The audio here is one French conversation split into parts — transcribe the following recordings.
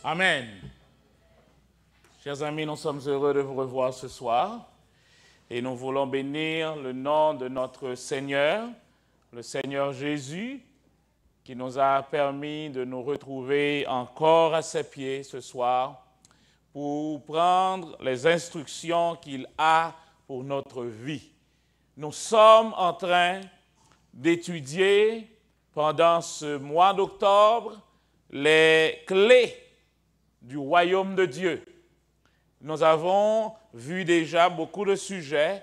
Amen. Chers amis, nous sommes heureux de vous revoir ce soir et nous voulons bénir le nom de notre Seigneur, le Seigneur Jésus, qui nous a permis de nous retrouver encore à ses pieds ce soir pour prendre les instructions qu'il a pour notre vie. Nous sommes en train d'étudier pendant ce mois d'octobre les clés du royaume de Dieu. Nous avons vu déjà beaucoup de sujets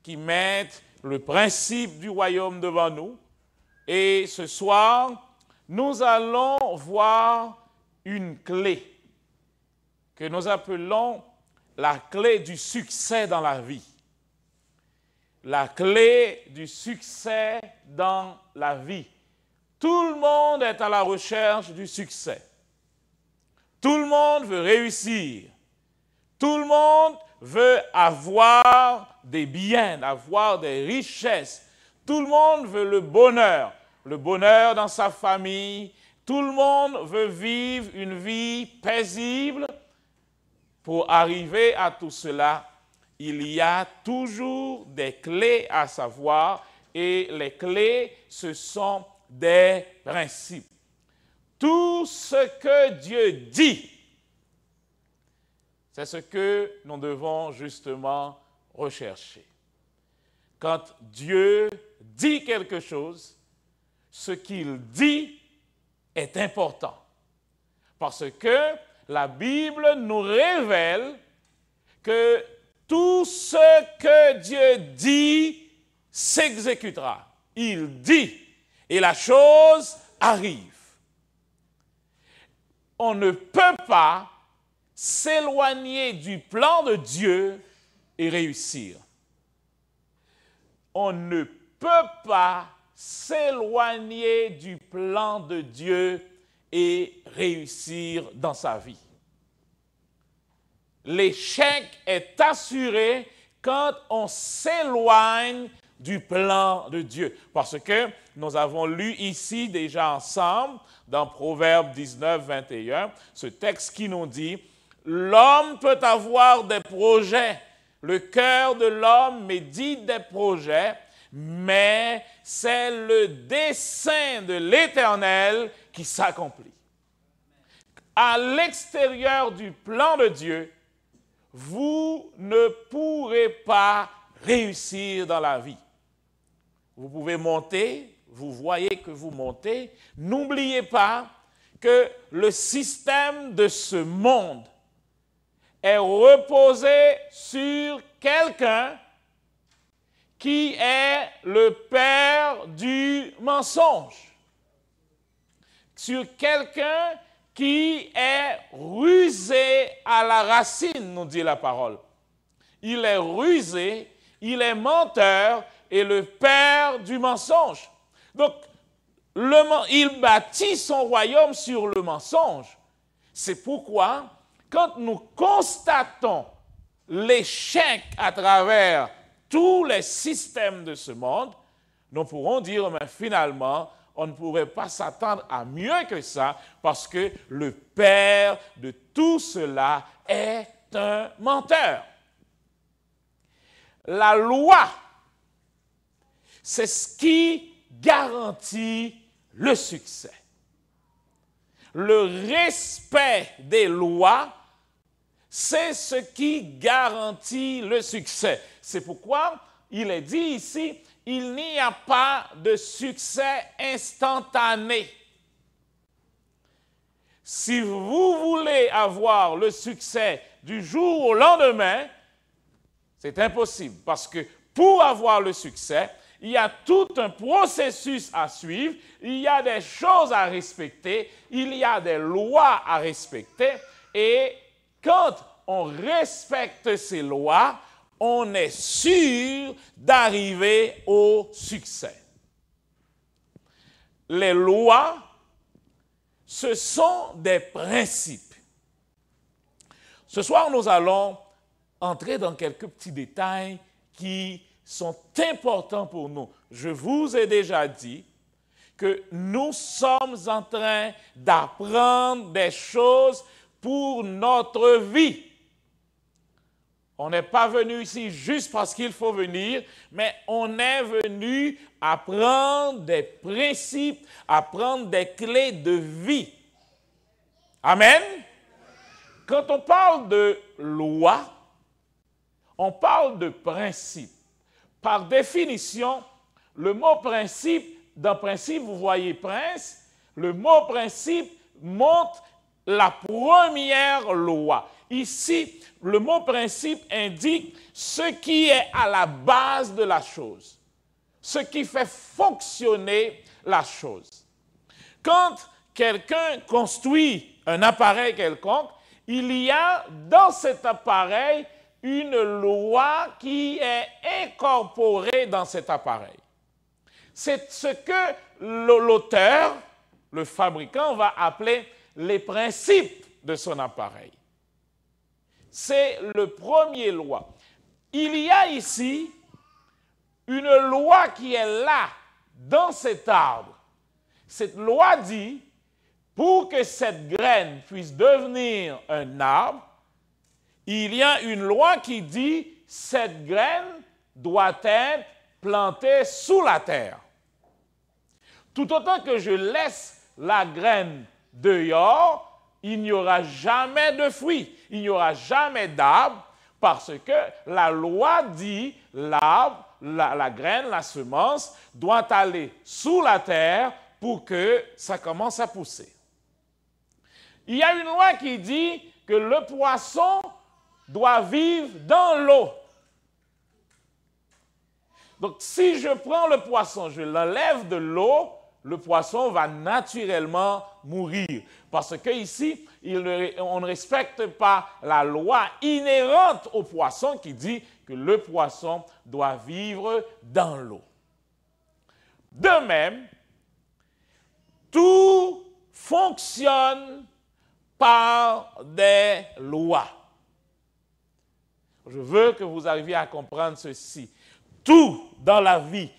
qui mettent le principe du royaume devant nous. Et ce soir, nous allons voir une clé que nous appelons la clé du succès dans la vie. La clé du succès dans la vie. Tout le monde est à la recherche du succès. Tout le monde veut réussir. Tout le monde veut avoir des biens, avoir des richesses. Tout le monde veut le bonheur dans sa famille. Tout le monde veut vivre une vie paisible. Pour arriver à tout cela, il y a toujours des clés à savoir et les clés, ce sont des principes. Tout ce que Dieu dit, c'est ce que nous devons justement rechercher. Quand Dieu dit quelque chose, ce qu'il dit est important. Parce que la Bible nous révèle que tout ce que Dieu dit s'exécutera. Il dit et la chose arrive. On ne peut pas s'éloigner du plan de Dieu et réussir. On ne peut pas s'éloigner du plan de Dieu et réussir dans sa vie. L'échec est assuré quand on s'éloigne du plan de Dieu. Parce que nous avons lu ici déjà ensemble, dans Proverbe 19, 21, ce texte qui nous dit « L'homme peut avoir des projets, le cœur de l'homme médite des projets, mais c'est le dessein de l'Éternel qui s'accomplit. » À l'extérieur du plan de Dieu, vous ne pourrez pas réussir dans la vie. Vous pouvez monter, vous voyez que vous montez. N'oubliez pas que le système de ce monde est reposé sur quelqu'un qui est le père du mensonge. Sur quelqu'un qui est rusé à la racine, nous dit la parole. Il est rusé, il est menteur et le père du mensonge. Donc, il bâtit son royaume sur le mensonge. C'est pourquoi, quand nous constatons l'échec à travers tous les systèmes de ce monde, nous pourrons dire, mais finalement, on ne pourrait pas s'attendre à mieux que ça parce que le père de tout cela est un menteur. La loi, c'est ce qui garantit le succès. Le respect des lois, c'est ce qui garantit le succès. C'est pourquoi il est dit ici, il n'y a pas de succès instantané. Si vous voulez avoir le succès du jour au lendemain, c'est impossible parce que pour avoir le succès, il y a tout un processus à suivre, il y a des choses à respecter, il y a des lois à respecter et quand on respecte ces lois, on est sûr d'arriver au succès. Les lois, ce sont des principes. Ce soir, nous allons entrer dans quelques petits détails qui sont importants pour nous. Je vous ai déjà dit que nous sommes en train d'apprendre des choses pour notre vie. On n'est pas venu ici juste parce qu'il faut venir, mais on est venu apprendre des principes, apprendre des clés de vie. Amen. Quand on parle de loi, on parle de principe. Par définition, le mot principe, dans principe, vous voyez prince, le mot principe montre la première loi. Ici, le mot principe indique ce qui est à la base de la chose, ce qui fait fonctionner la chose. Quand quelqu'un construit un appareil quelconque, il y a dans cet appareil une loi qui est incorporée dans cet appareil. C'est ce que l'auteur, le fabricant, va appeler les principes de son appareil. C'est le premier loi. Il y a ici une loi qui est là, dans cet arbre. Cette loi dit, pour que cette graine puisse devenir un arbre, il y a une loi qui dit, cette graine doit être plantée sous la terre. Tout autant que je laisse la graine dehors, il n'y aura jamais de fruits, il n'y aura jamais d'arbre, parce que la loi dit l'arbre, la graine, la semence doit aller sous la terre pour que ça commence à pousser. Il y a une loi qui dit que le poisson doit vivre dans l'eau. Donc si je prends le poisson, je l'enlève de l'eau, le poisson va naturellement mourir. Parce qu'ici, on ne respecte pas la loi inhérente au poisson qui dit que le poisson doit vivre dans l'eau. De même, tout fonctionne par des lois. Je veux que vous arriviez à comprendre ceci. Tout dans la vie,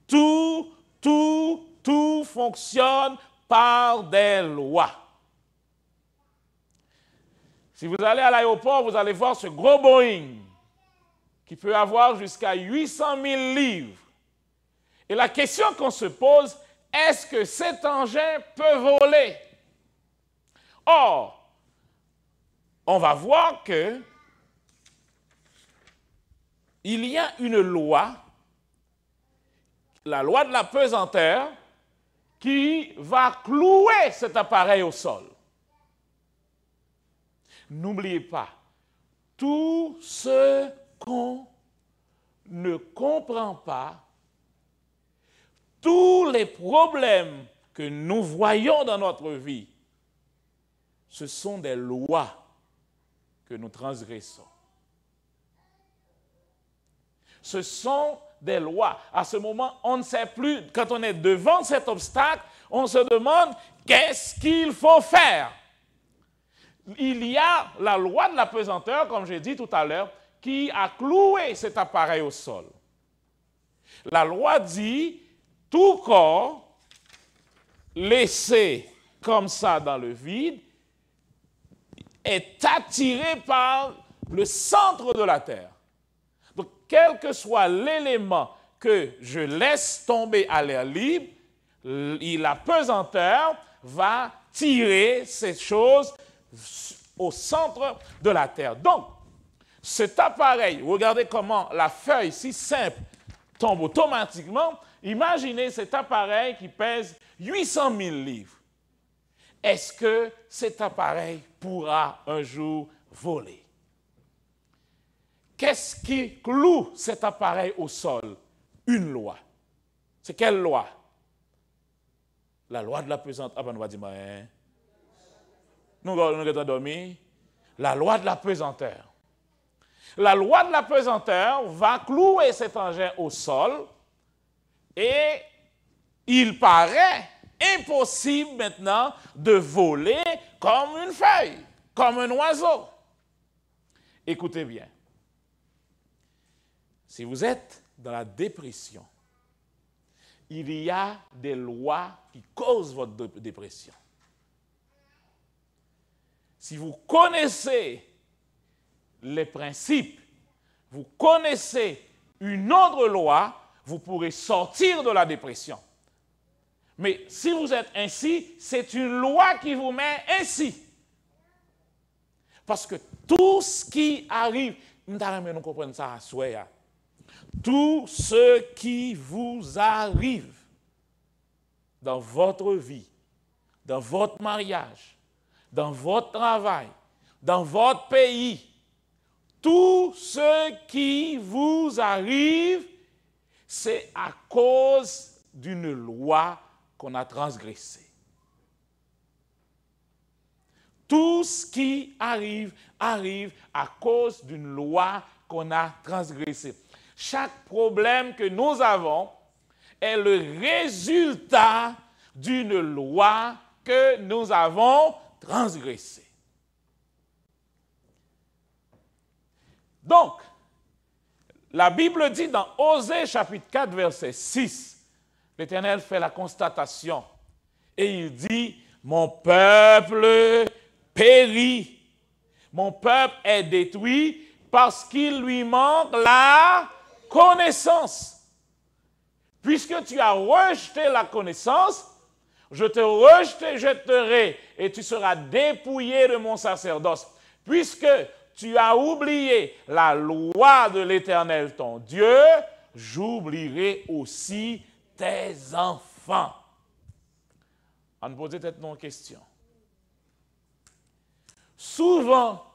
tout fonctionne par des lois. Si vous allez à l'aéroport, vous allez voir ce gros Boeing qui peut avoir jusqu'à 800 000 livres. Et la question qu'on se pose, est-ce que cet engin peut voler? Or, on va voir que il y a une loi, la loi de la pesanteur, qui va clouer cet appareil au sol. N'oubliez pas, tout ce qu'on ne comprend pas, tous les problèmes que nous voyons dans notre vie, ce sont des lois que nous transgressons. Ce sont des lois. À ce moment, on ne sait plus, quand on est devant cet obstacle, on se demande qu'est-ce qu'il faut faire. Il y a la loi de la pesanteur, comme j'ai dit tout à l'heure, qui a cloué cet appareil au sol. La loi dit, tout corps laissé comme ça dans le vide est attiré par le centre de la terre. Donc, quel que soit l'élément que je laisse tomber à l'air libre, la pesanteur va tirer cette chose au centre de la terre. Donc, cet appareil, regardez comment la feuille si simple tombe automatiquement. Imaginez cet appareil qui pèse 800 000 livres. Est-ce que cet appareil pourra un jour voler? Qu'est-ce qui cloue cet appareil au sol? Une loi. C'est quelle loi? La loi de la pesanteur. Ah ben, on va dire, hein? Nous avons dormi. La loi de la pesanteur. La loi de la pesanteur va clouer cet engin au sol et il paraît impossible maintenant de voler comme une feuille, comme un oiseau. Écoutez bien. Si vous êtes dans la dépression, il y a des lois qui causent votre dépression. si vous connaissez les principes, vous connaissez une autre loi, vous pourrez sortir de la dépression. Mais si vous êtes ainsi, c'est une loi qui vous met ainsi. Parce que tout ce qui arrive, nous comprenons ça à soi, tout ce qui vous arrive dans votre vie, dans votre mariage, dans votre travail, dans votre pays, tout ce qui vous arrive, c'est à cause d'une loi qu'on a transgressée. Tout ce qui arrive, arrive à cause d'une loi qu'on a transgressée. Chaque problème que nous avons est le résultat d'une loi que nous avons transgressée. Donc, la Bible dit dans Osée chapitre 4, verset 6, l'Éternel fait la constatation et il dit, mon peuple périt, mon peuple est détruit parce qu'il lui manque la connaissance. Puisque tu as rejeté la connaissance, je te rejetterai et tu seras dépouillé de mon sacerdoce. Puisque tu as oublié la loi de l'Éternel ton Dieu, j'oublierai aussi tes enfants. On nous pose peut-être une question. Souvent,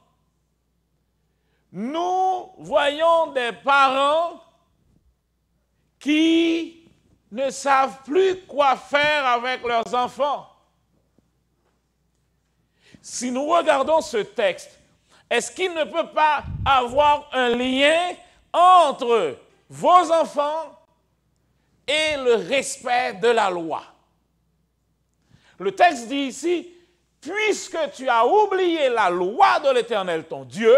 nous voyons des parents qui ne savent plus quoi faire avec leurs enfants. Si nous regardons ce texte, est-ce qu'il ne peut pas avoir un lien entre vos enfants et le respect de la loi? Le texte dit ici, puisque tu as oublié la loi de l'Éternel ton Dieu,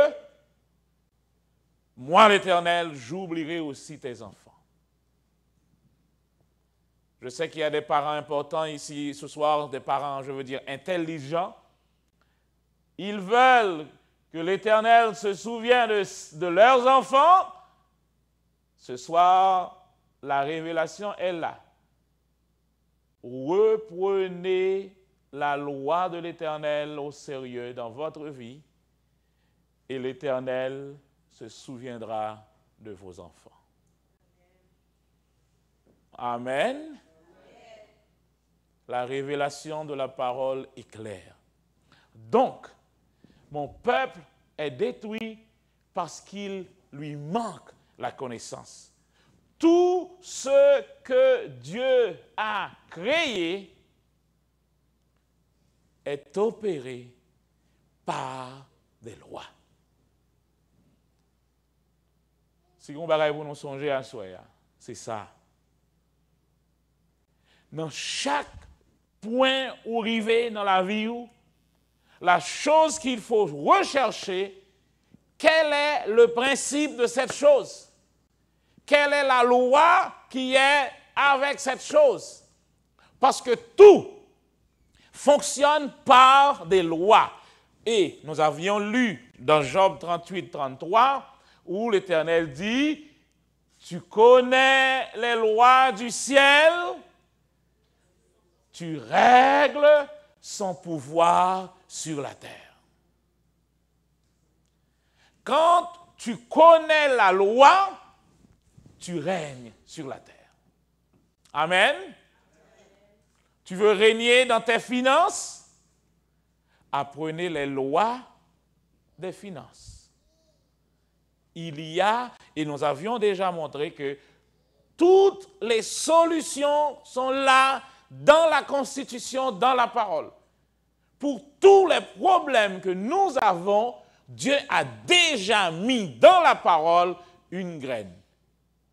moi l'Éternel, j'oublierai aussi tes enfants. Je sais qu'il y a des parents importants ici ce soir, des parents, je veux dire, intelligents. Ils veulent que l'Éternel se souvienne de leurs enfants. Ce soir, la révélation est là. Reprenez la loi de l'Éternel au sérieux dans votre vie et l'Éternel se souviendra de vos enfants. Amen. La révélation de la parole est claire. Donc, mon peuple est détruit parce qu'il lui manque la connaissance. Tout ce que Dieu a créé est opéré par des lois. Si on va vous nous songer à soi, c'est ça. Dans chaque point où arriver dans la vie, la chose qu'il faut rechercher, quel est le principe de cette chose? Quelle est la loi qui est avec cette chose? Parce que tout fonctionne par des lois. Et nous avions lu dans Job 38, 33, où l'Éternel dit, tu connais les lois du ciel, tu règles son pouvoir sur la terre. Quand tu connais la loi, tu règnes sur la terre. Amen. Tu veux régner dans tes finances? Apprenez les lois des finances. Il y a, et nous avions déjà montré que toutes les solutions sont là dans la Constitution, dans la parole. Pour tous les problèmes que nous avons, Dieu a déjà mis dans la parole une graine,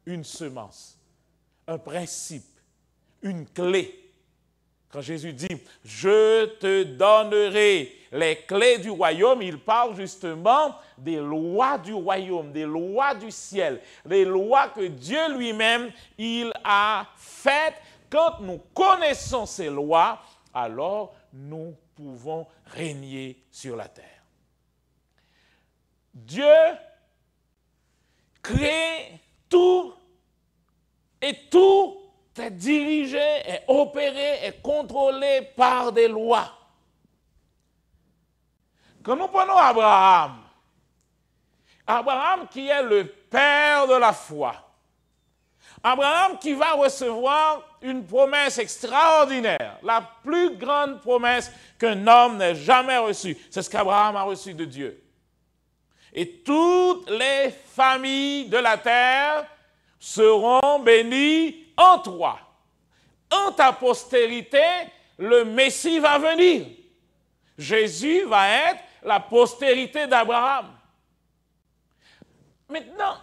une semence, un principe, une clé. Quand Jésus dit, je te donnerai les clés du royaume, il parle justement des lois du royaume, des lois du ciel, des lois que Dieu lui-même, il a faites. Quand nous connaissons ces lois, alors nous pouvons régner sur la terre. Dieu crée tout et tout est dirigé, est opéré, est contrôlé par des lois. Quand nous prenons Abraham, Abraham qui est le père de la foi, Abraham qui va recevoir une promesse extraordinaire, la plus grande promesse qu'un homme n'ait jamais reçue. C'est ce qu'Abraham a reçu de Dieu. Et toutes les familles de la terre seront bénies en toi. En ta postérité, le Messie va venir. Jésus va être la postérité d'Abraham. Maintenant,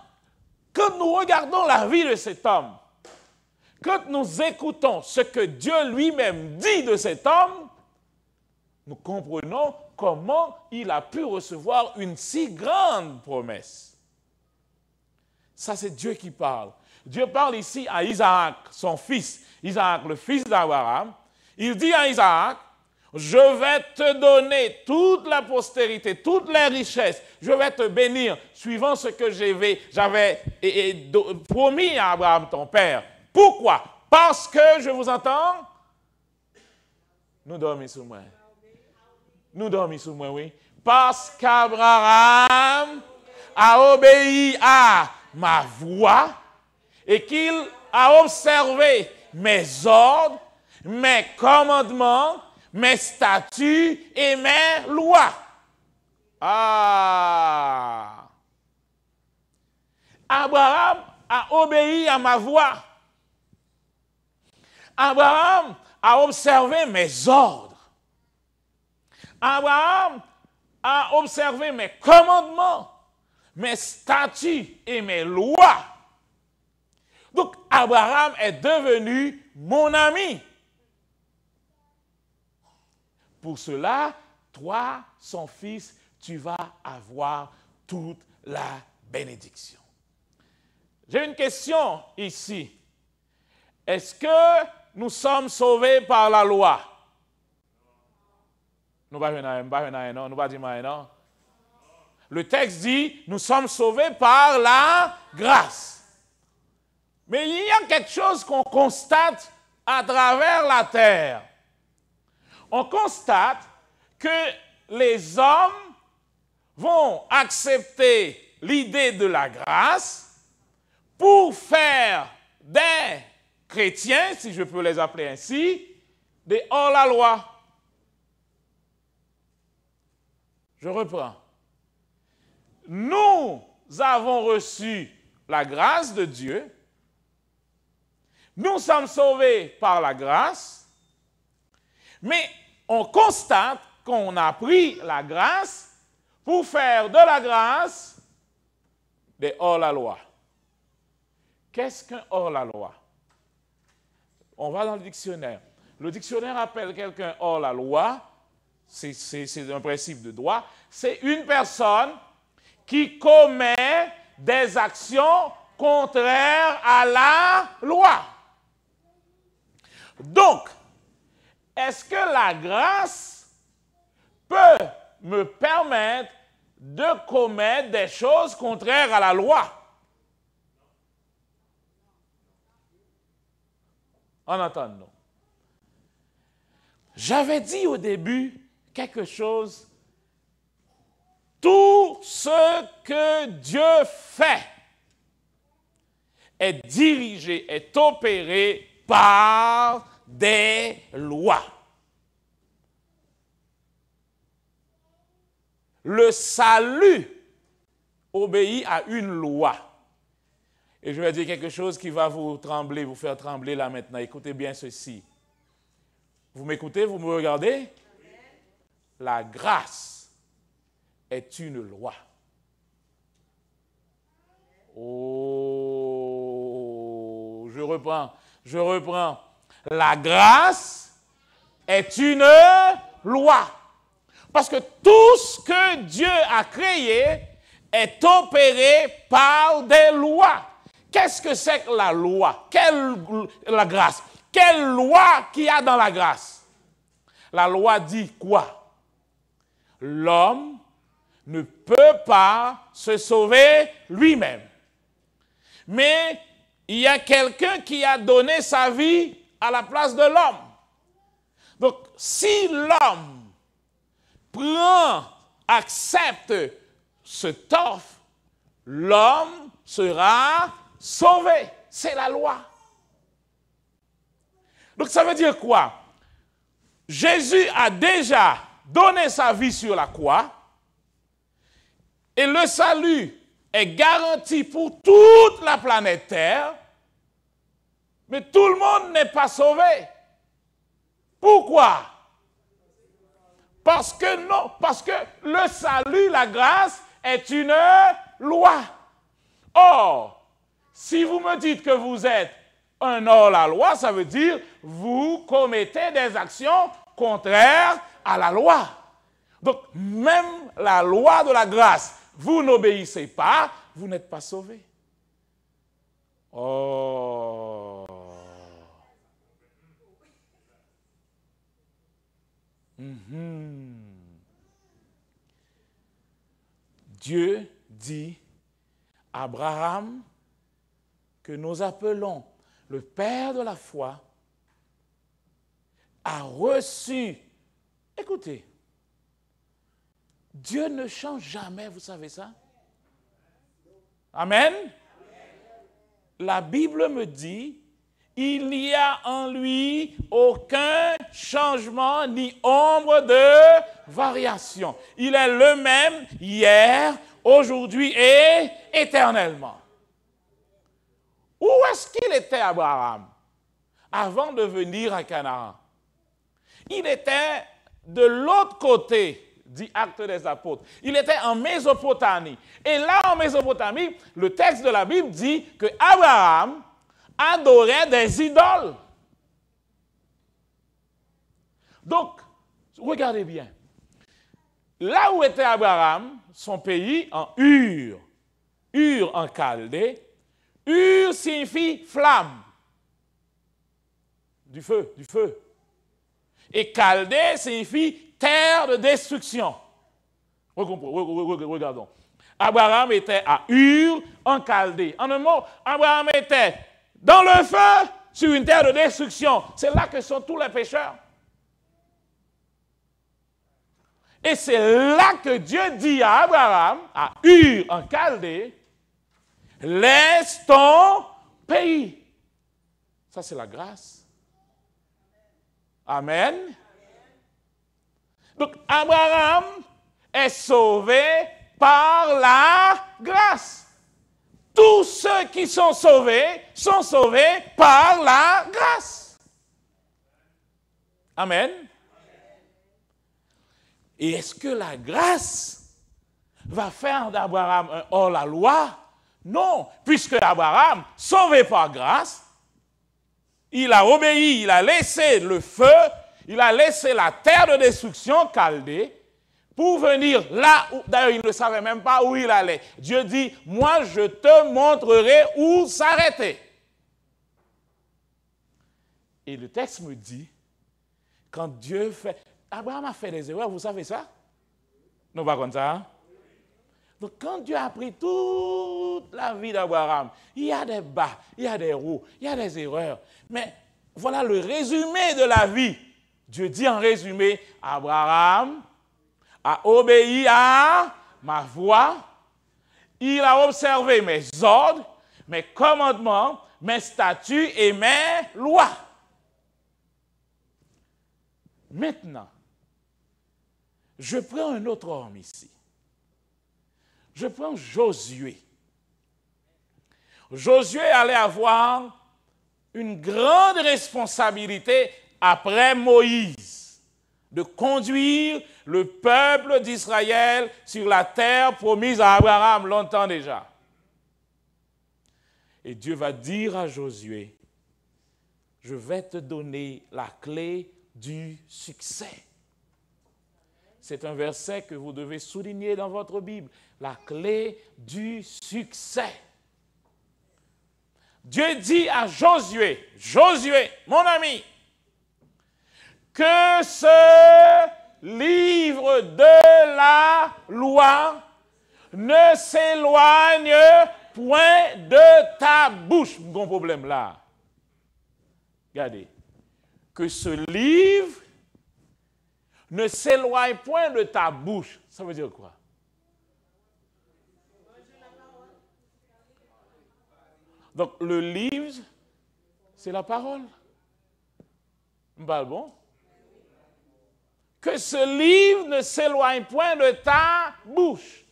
quand nous regardons la vie de cet homme, quand nous écoutons ce que Dieu lui-même dit de cet homme, nous comprenons comment il a pu recevoir une si grande promesse. Ça, c'est Dieu qui parle. Dieu parle ici à Isaac, son fils. Isaac, le fils d'Abraham. Il dit à Isaac, je vais te donner toute la postérité, toutes les richesses. Je vais te bénir suivant ce que j'avais promis à Abraham, ton père. Pourquoi? Parce que, je vous entends, nous dormons sous moi. Nous dormons sous moi, oui. Parce qu'Abraham a obéi à ma voix et qu'il a observé mes ordres, mes commandements, mes statuts et mes lois. Ah! Abraham a obéi à ma voix. Abraham a observé mes ordres. Abraham a observé mes commandements, mes statuts et mes lois. Donc, Abraham est devenu mon ami. Pour cela, toi, son fils, tu vas avoir toute la bénédiction. J'ai une question ici. Est-ce que nous sommes sauvés par la loi? Nous ne pas dire non. Le texte dit, nous sommes sauvés par la grâce. Mais il y a quelque chose qu'on constate à travers la terre. On constate que les hommes vont accepter l'idée de la grâce pour faire des chrétiens, si je peux les appeler ainsi, des hors-la-loi. Je reprends. Nous avons reçu la grâce de Dieu. Nous sommes sauvés par la grâce. Mais on constate qu'on a pris la grâce pour faire de la grâce des hors-la-loi. Qu'est-ce qu'un hors-la-loi? On va dans le dictionnaire. Le dictionnaire appelle quelqu'un hors-la-loi. C'est un principe de droit. C'est une personne qui commet des actions contraires à la loi. Donc, est-ce que la grâce peut me permettre de commettre des choses contraires à la loi? En attendant, j'avais dit au début quelque chose. Tout ce que Dieu fait est dirigé, est opéré par des lois. Le salut obéit à une loi. Et je vais dire quelque chose qui va vous faire trembler là maintenant. Écoutez bien ceci. Vous m'écoutez, vous me regardez? La grâce est une loi. Oh, je reprends. La grâce est une loi. Parce que tout ce que Dieu a créé est opéré par des lois. Qu'est-ce que c'est que la loi? La grâce? Quelle loi qu'il y a dans la grâce? La loi dit quoi? l'homme ne peut pas se sauver lui-même. Mais il y a quelqu'un qui a donné sa vie à la place de l'homme. Donc, si l'homme accepte cette offre, l'homme sera sauvé. C'est la loi. Donc, ça veut dire quoi? Jésus a déjà donné sa vie sur la croix et le salut est garanti pour toute la planète Terre, mais tout le monde n'est pas sauvé. Pourquoi? Parce que le salut, la grâce, est une loi. Or, si vous me dites que vous êtes un hors-la-loi, ça veut dire vous commettez des actions contraires à la loi. Donc, même la loi de la grâce, vous n'obéissez pas, vous n'êtes pas sauvé. Oh. Dieu dit à Abraham, que nous appelons le Père de la foi, a reçu. Écoutez, Dieu ne change jamais, vous savez ça? Amen? La Bible me dit, il n'y a en lui aucun changement ni ombre de variation. Il est le même hier, aujourd'hui et éternellement. Où est-ce qu'il était Abraham avant de venir à Canaan? Il était de l'autre côté dit Actes des Apôtres. Il était en Mésopotamie. Et là, en Mésopotamie, le texte de la Bible dit que Abraham adorait des idoles. Donc, regardez bien. Là où était Abraham, son pays, en Ur en Chaldée, Ur signifie flamme. Du feu, du feu. Et Chaldée signifie terre de destruction. Regardons. Abraham était à Ur en Chaldée. En un mot, Abraham était dans le feu sur une terre de destruction. C'est là que sont tous les pécheurs. Et c'est là que Dieu dit à Abraham, à Ur en Chaldée, laisse ton pays. Ça, c'est la grâce. Amen. Donc, Abraham est sauvé par la grâce. Tous ceux qui sont sauvés par la grâce. Amen. Et est-ce que la grâce va faire d'Abraham un hors-la-loi? Non, puisque Abraham, sauvé par grâce, il a obéi, il a laissé le feu, il a laissé la terre de destruction, Chaldée, pour venir là où, d'ailleurs, il ne savait même pas où il allait. Dieu dit, moi, je te montrerai où s'arrêter. Et le texte me dit, quand Dieu fait... Abraham a fait des erreurs, vous savez ça? Non, pas comme ça. Hein? Donc, quand Dieu a pris toute la vie d'Abraham, il y a des bas, il y a des hauts, il y a des erreurs. Mais voilà le résumé de la vie. Dieu dit en résumé, Abraham a obéi à ma voix, il a observé mes ordres, mes commandements, mes statuts et mes lois. Maintenant, je prends un autre homme ici. Je prends Josué. Josué allait avoir une grande responsabilité après Moïse, de conduire le peuple d'Israël sur la terre promise à Abraham longtemps déjà. Et Dieu va dire à Josué, je vais te donner la clé du succès. C'est un verset que vous devez souligner dans votre Bible. La clé du succès. Dieu dit à Josué, Josué, mon ami, que ce livre de la loi ne s'éloigne point de ta bouche. Bon problème là. Regardez. Que ce livre ne s'éloigne point de ta bouche. Ça veut dire quoi? Donc, le livre, c'est la parole. Bon. Que ce livre ne s'éloigne point de ta bouche.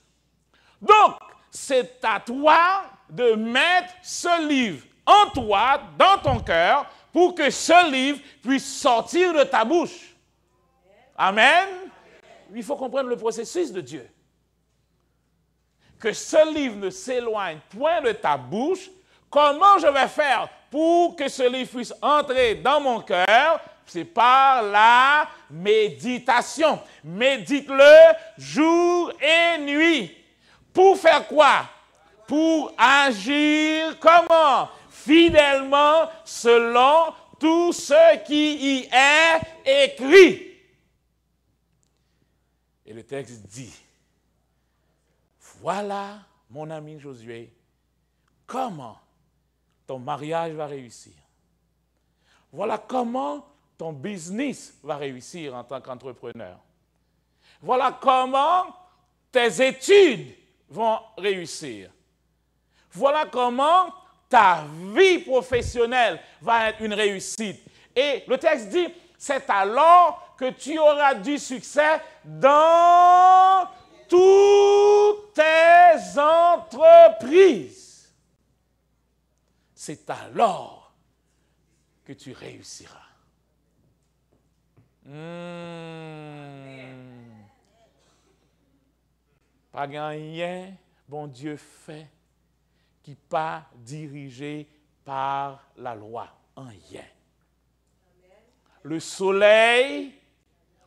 Donc, c'est à toi de mettre ce livre en toi, dans ton cœur, pour que ce livre puisse sortir de ta bouche. Amen. Il faut comprendre le processus de Dieu. Que ce livre ne s'éloigne point de ta bouche. Comment je vais faire pour que ce livre puisse entrer dans mon cœur? C'est par la méditation. Médite-le jour et nuit. Pour faire quoi? Pour agir comment? Fidèlement selon tout ce qui y est écrit. Et le texte dit, voilà, mon ami Josué, comment ton mariage va réussir. Voilà comment ton business va réussir en tant qu'entrepreneur. Voilà comment tes études vont réussir. Voilà comment ta vie professionnelle va être une réussite. Et le texte dit, c'est alors que tu auras du succès dans toutes tes entreprises. C'est alors que tu réussiras. Pas rien, bon Dieu fait, qui pas dirigé par la loi. Rien. Le soleil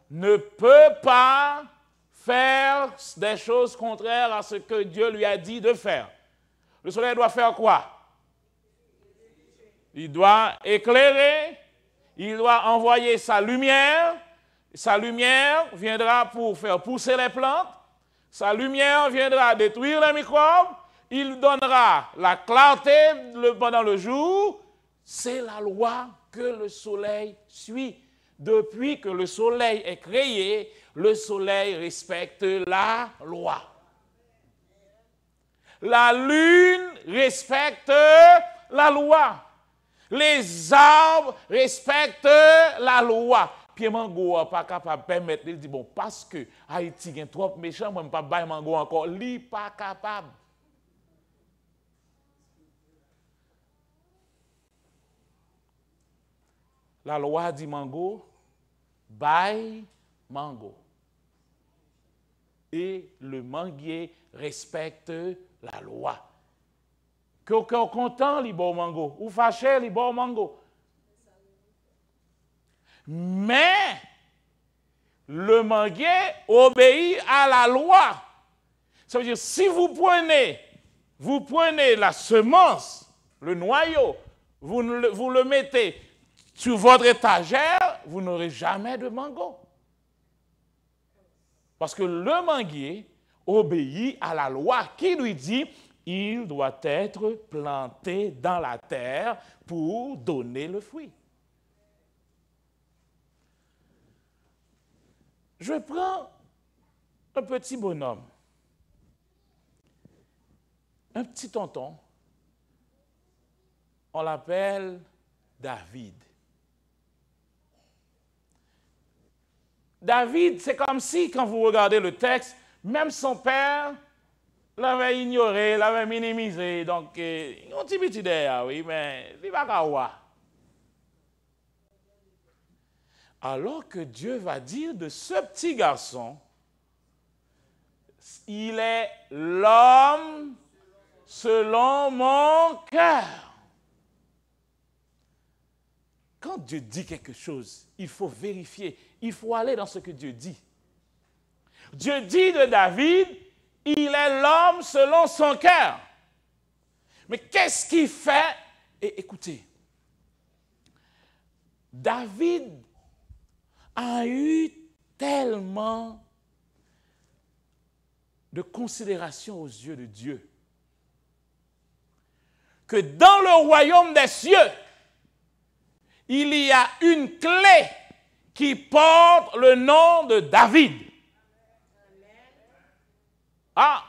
ne peut pas faire des choses contraires à ce que Dieu lui a dit de faire. Le soleil doit faire quoi? Il doit éclairer, il doit envoyer sa lumière viendra pour faire pousser les plantes, sa lumière viendra détruire les microbes, il donnera la clarté pendant le jour. C'est la loi que le soleil suit. Depuis que le soleil est créé, le soleil respecte la loi. La lune respecte la loi. Les arbres respectent la loi. Pierre Mango n'est pas capable de permettre, il dit, bon, parce que Haïti est trop méchant, moi, je ne peux pas Mango encore. Il n'est pas capable. La loi dit Mango, bail Mango. Et le manguier respecte la loi. Que content, li bon mango, ou fâché, li bon mango. Mais le manguier obéit à la loi. Ça veut dire, si vous prenez la semence, le noyau, vous le mettez sur votre étagère, vous n'aurez jamais de mango. Parce que le manguier obéit à la loi qui lui dit, il doit être planté dans la terre pour donner le fruit. Je prends un petit bonhomme, un petit tonton, on l'appelle David. David, c'est comme si, quand vous regardez le texte, même son père l'avait ignoré, l'avait minimisé. Donc, il y a un petit idée, oui, mais il va pas voir. Alors que Dieu va dire de ce petit garçon, il est l'homme selon mon cœur. Quand Dieu dit quelque chose, il faut vérifier, il faut aller dans ce que Dieu dit. Dieu dit de David, il est l'homme selon son cœur. Mais qu'est-ce qu'il fait? Et écoutez, David a eu tellement de considération aux yeux de Dieu que dans le royaume des cieux, il y a une clé qui porte le nom de David. Ah!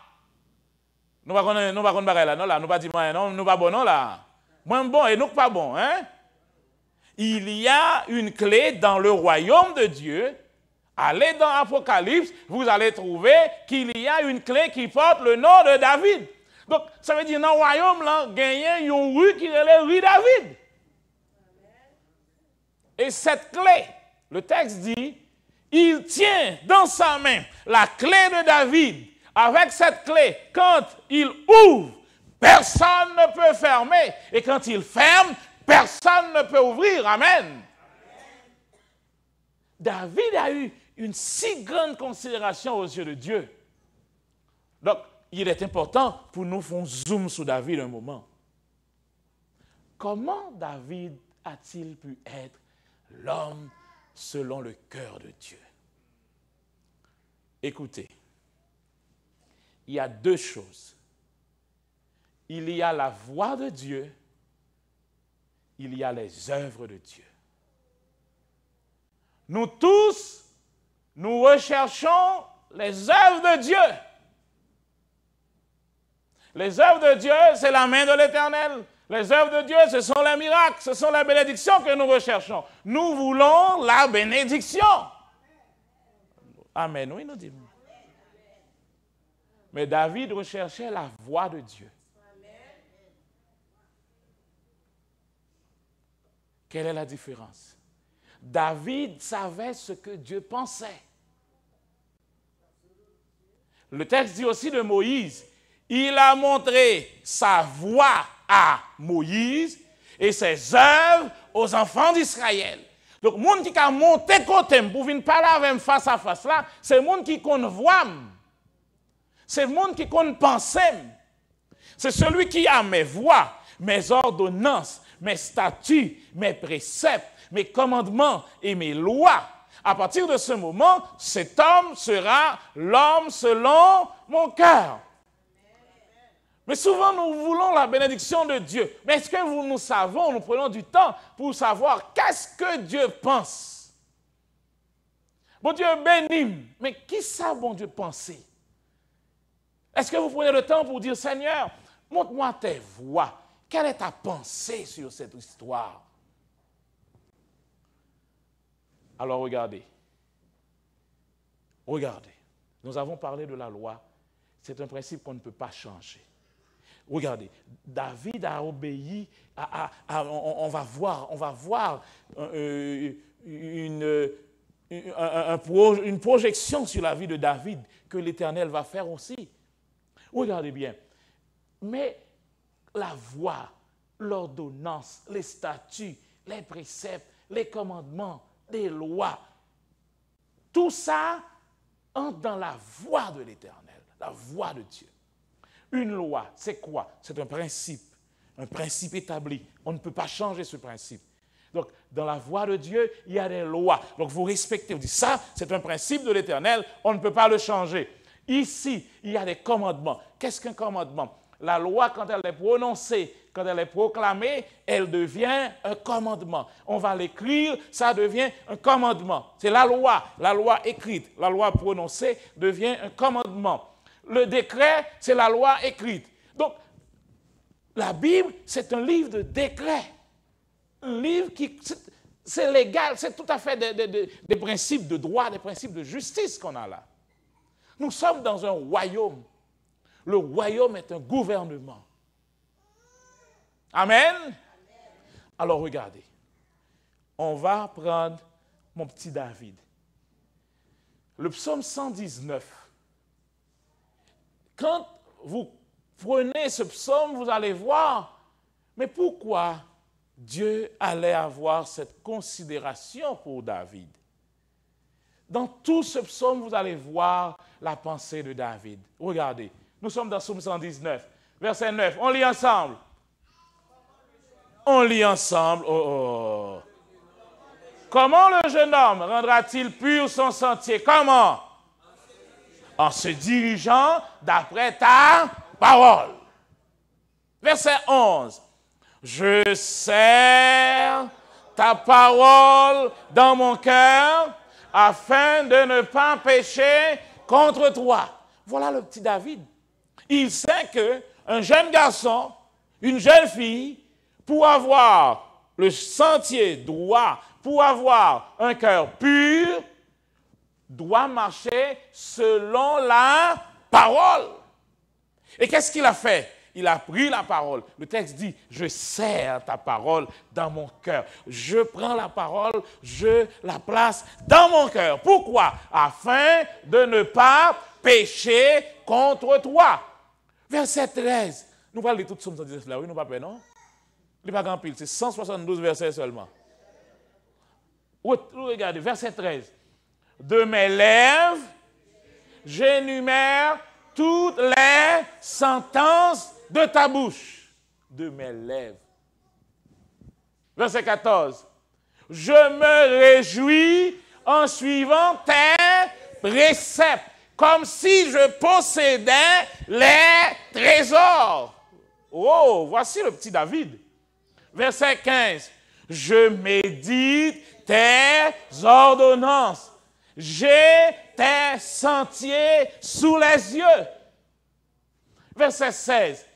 Nous ne pouvons pas dire là, non, là, nous ne pouvons pas dire non, nous ne pas bon, non, là. Moins bon et nous pas bon, hein? Il y a une clé dans le royaume de Dieu. Allez dans Apocalypse, vous allez trouver qu'il y a une clé qui porte le nom de David. Donc, ça veut dire dans le royaume, là, il y a une rue qui est la rue David. Et cette clé, le texte dit, il tient dans sa main la clé de David. Avec cette clé, quand il ouvre, personne ne peut fermer. Et quand il ferme, personne ne peut ouvrir. Amen. David a eu une si grande considération aux yeux de Dieu. Donc, il est important pour nous faire zoom sur David un moment. Comment David a-t-il pu être l'homme selon le cœur de Dieu? Écoutez, il y a deux choses. Il y a la voix de Dieu, il y a les œuvres de Dieu. Nous tous, nous recherchons les œuvres de Dieu. Les œuvres de Dieu, c'est la main de l'Éternel. Les œuvres de Dieu, ce sont les miracles, ce sont les bénédictions que nous recherchons. Nous voulons la bénédiction. Amen, oui, nous disons. Mais David recherchait la voix de Dieu. Quelle est la différence? David savait ce que Dieu pensait. Le texte dit aussi de Moïse, il a montré sa voix à Moïse et ses œuvres aux enfants d'Israël. Donc, le monde qui a monté côté pour venir parler avec face à face là, c'est le monde qui compte voir. C'est le monde qui compte penser. C'est celui qui a mes voix, mes ordonnances, mes statuts, mes préceptes, mes commandements et mes lois. À partir de ce moment, cet homme sera l'homme selon mon cœur. Mais souvent, nous voulons la bénédiction de Dieu. Mais est-ce que nous savons, nous prenons du temps pour savoir qu'est-ce que Dieu pense? Bon Dieu bénit, mais qui ça, bon Dieu, penser? Est-ce que vous prenez le temps pour dire, Seigneur, montre-moi tes voix. Quelle est ta pensée sur cette histoire? Alors regardez. Regardez. Nous avons parlé de la loi. C'est un principe qu'on ne peut pas changer. Regardez. David a obéi. On va voir une projection sur la vie de David que l'Éternel va faire aussi. Regardez bien. Mais la voix, l'ordonnance, les statuts, les préceptes, les commandements, les lois, tout ça entre dans la voix de l'Éternel, la voix de Dieu. Une loi, c'est quoi? C'est un principe établi. On ne peut pas changer ce principe. Donc, dans la voix de Dieu, il y a des lois. Donc, vous respectez, vous dites, ça, c'est un principe de l'Éternel, on ne peut pas le changer. Ici, il y a des commandements. Qu'est-ce qu'un commandement? La loi, quand elle est prononcée, quand elle est proclamée, elle devient un commandement. On va l'écrire, ça devient un commandement. C'est la loi écrite, la loi prononcée devient un commandement. Le décret, c'est la loi écrite. Donc, la Bible, c'est un livre de décrets. Un livre qui, c'est légal, c'est tout à fait des principes de droit, des principes de justice qu'on a là. Nous sommes dans un royaume. Le royaume est un gouvernement. Amen. Alors regardez. On va prendre mon petit David. Le psaume 119. Quand vous prenez ce psaume, vous allez voir, mais pourquoi Dieu allait avoir cette considération pour David? Dans tout ce psaume, vous allez voir la pensée de David. Regardez, nous sommes dans psaume 119, verset 9. On lit ensemble. On lit ensemble. Oh, oh. Comment le jeune homme rendra-t-il pur son sentier? Comment? En se dirigeant d'après ta parole. Verset 11. Je serre ta parole dans mon cœur afin de ne pas pécher contre toi. Voilà le petit David. Il sait qu'un jeune garçon, une jeune fille, pour avoir le sentier droit, pour avoir un cœur pur, doit marcher selon la parole. Et qu'est-ce qu'il a fait? Il a pris la parole. Le texte dit, je serre ta parole dans mon cœur. Je prends la parole, je la place dans mon cœur. Pourquoi? Afin de ne pas pécher contre toi. Verset 13. Nous parlons de tout Somme 119 là, oui, nous pas peur, non? Il n'est pas grand pile, c'est 172 versets seulement. Regardez, verset 13. De mes lèvres, j'énumère toutes les sentences de ta bouche. De mes lèvres. Verset 14. Je me réjouis en suivant tes préceptes, comme si je possédais les trésors. Oh, voici le petit David. Verset 15. Je médite tes ordonnances. J'ai tes sentiers sous les yeux. Verset 16.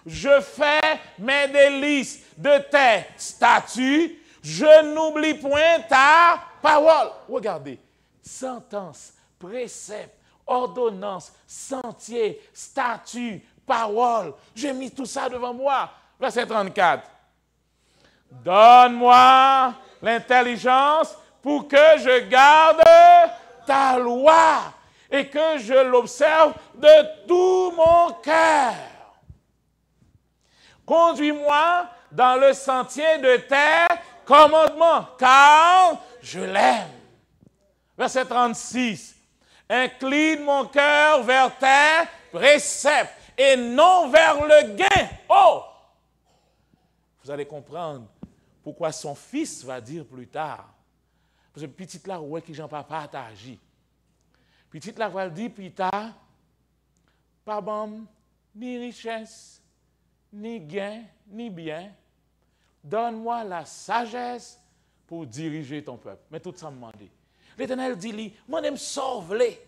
Je fais mes délices de tes statuts. Je n'oublie point ta parole. Regardez. Sentence, précepte, ordonnance, sentier, statut, parole. J'ai mis tout ça devant moi. Verset 34. Donne-moi l'intelligence pour que je garde ta loi et que je l'observe de tout mon cœur. Conduis-moi dans le sentier de tes commandements, car je l'aime. Verset 36. Incline mon cœur vers tes préceptes et non vers le gain. Oh! Vous allez comprendre pourquoi son fils va dire plus tard. Parce que petite là, ouais, qui Jean papa t'a agi. Petite là, va dire plus tard, pas bon, ni richesse, ni gain, ni bien. Donne-moi la sagesse pour diriger ton peuple. Mais tout ça me demande. L'Éternel dit, moi, je me sauve-les.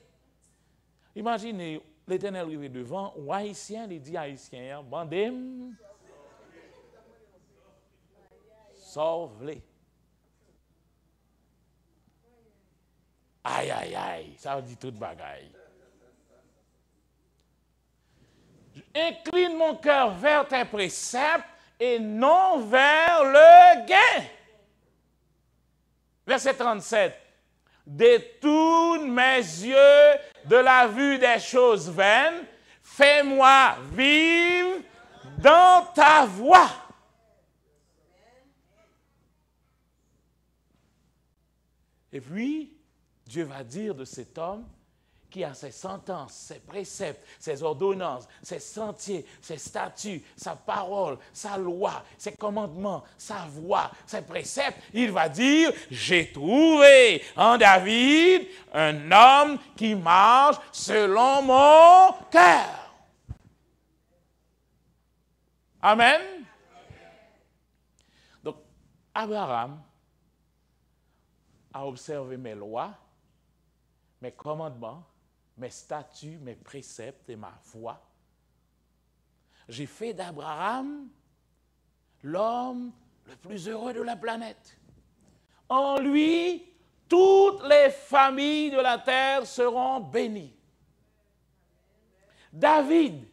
Imaginez, l'Éternel arrive devant, un Haïtien, il dit Haïtien, mandem, sauve-les. Aïe, aïe, aïe, ça dit toute bagaille. Incline mon cœur vers tes préceptes et non vers le gain. Verset 37. Détourne mes yeux de la vue des choses vaines, fais-moi vivre dans ta voie. Et puis, Dieu va dire de cet homme qui a ses sentences, ses préceptes, ses ordonnances, ses sentiers, ses statuts, sa parole, sa loi, ses commandements, sa voix, ses préceptes, il va dire, j'ai trouvé en David un homme qui marche selon mon cœur. Amen. Donc, Abraham a observé mes lois, mes commandements, mes statuts, mes préceptes et ma foi. J'ai fait d'Abraham l'homme le plus heureux de la planète. En lui, toutes les familles de la terre seront bénies. David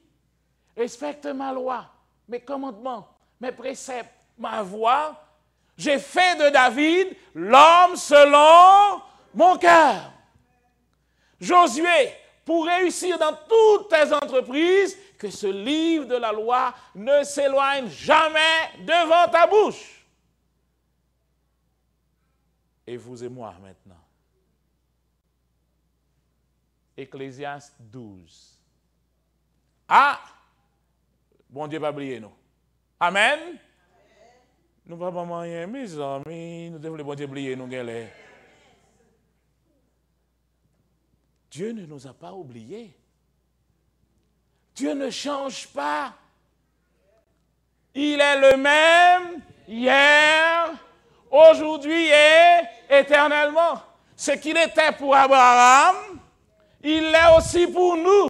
respecte ma loi, mes commandements, mes préceptes, ma voix. J'ai fait de David l'homme selon mon cœur. Josué, pour réussir dans toutes tes entreprises, que ce livre de la loi ne s'éloigne jamais devant ta bouche. Et vous et moi maintenant. Ecclésiaste 12. Ah! Bon Dieu va oublier nous. Amen. Nous ne pouvons pas manger, mes amis, nous devons oublier nous galères. Dieu ne nous a pas oubliés. Dieu ne change pas. Il est le même hier, aujourd'hui et éternellement. Ce qu'il était pour Abraham, il l'est aussi pour nous.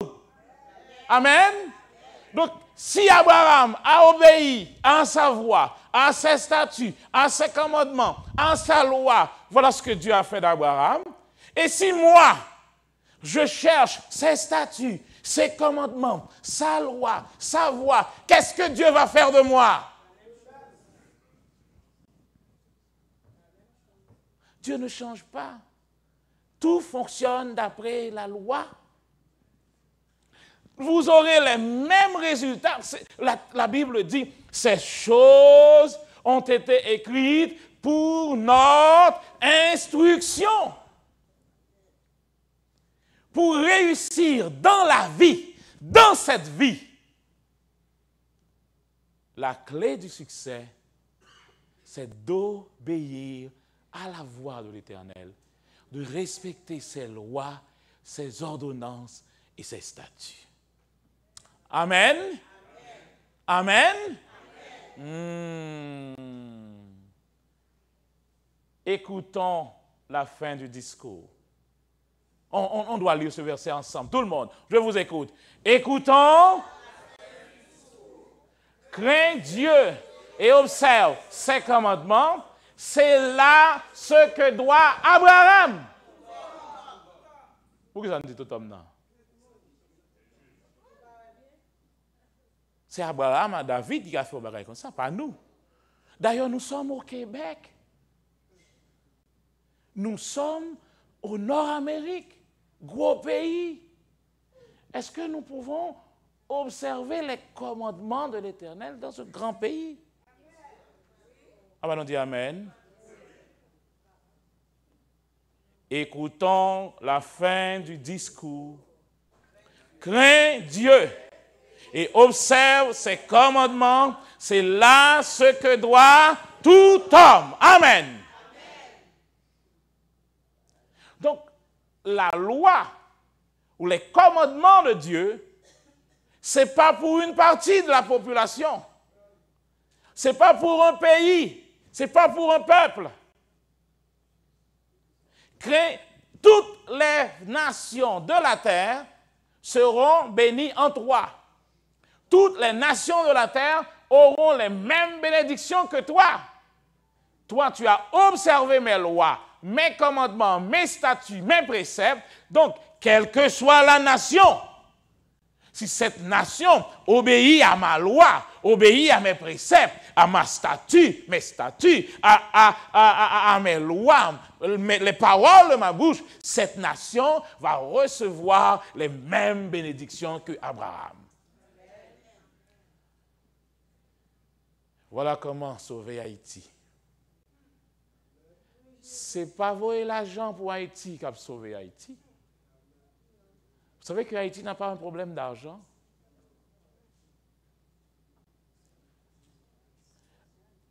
Amen. Donc, si Abraham a obéi à sa voix, à ses statuts, à ses commandements, à sa loi, voilà ce que Dieu a fait d'Abraham. Et si moi, je cherche ses statuts, ses commandements, sa loi, sa voix, qu'est-ce que Dieu va faire de moi? Dieu ne change pas. Tout fonctionne d'après la loi. Vous aurez les mêmes résultats. La Bible dit, ces choses ont été écrites pour notre instruction. Pour réussir dans la vie, dans cette vie, la clé du succès, c'est d'obéir à la voix de l'Éternel, de respecter ses lois, ses ordonnances et ses statuts. Amen. Amen. Amen. Écoutons la fin du discours. On doit lire ce verset ensemble. Tout le monde, je vous écoute. Écoutons, crains Dieu et observe ses commandements. C'est là ce que doit Abraham. Pourquoi ça nous dit tout homme là? C'est Abraham et David qui a fait un bagage comme ça, pas nous. D'ailleurs, nous sommes au Québec. Nous sommes au Nord-Amérique. Gros pays. Est-ce que nous pouvons observer les commandements de l'Éternel dans ce grand pays? Ah ben on dit Amen. Écoutons la fin du discours. Crains Dieu et observe ses commandements. C'est là ce que doit tout homme. Amen. Donc, la loi ou les commandements de Dieu, ce n'est pas pour une partie de la population. Ce n'est pas pour un pays. Ce n'est pas pour un peuple. Toutes les nations de la terre seront bénies en toi. Toutes les nations de la terre auront les mêmes bénédictions que toi. Toi, tu as observé mes lois, mes commandements, mes statuts, mes préceptes. Donc, quelle que soit la nation, si cette nation obéit à ma loi, obéit à mes préceptes, à mes statuts, à mes lois, les paroles de ma bouche, cette nation va recevoir les mêmes bénédictions que Abraham. Voilà comment sauver Haïti. Ce n'est pas voler l'argent pour Haïti qui a sauvé Haïti. Vous savez que Haïti n'a pas un problème d'argent?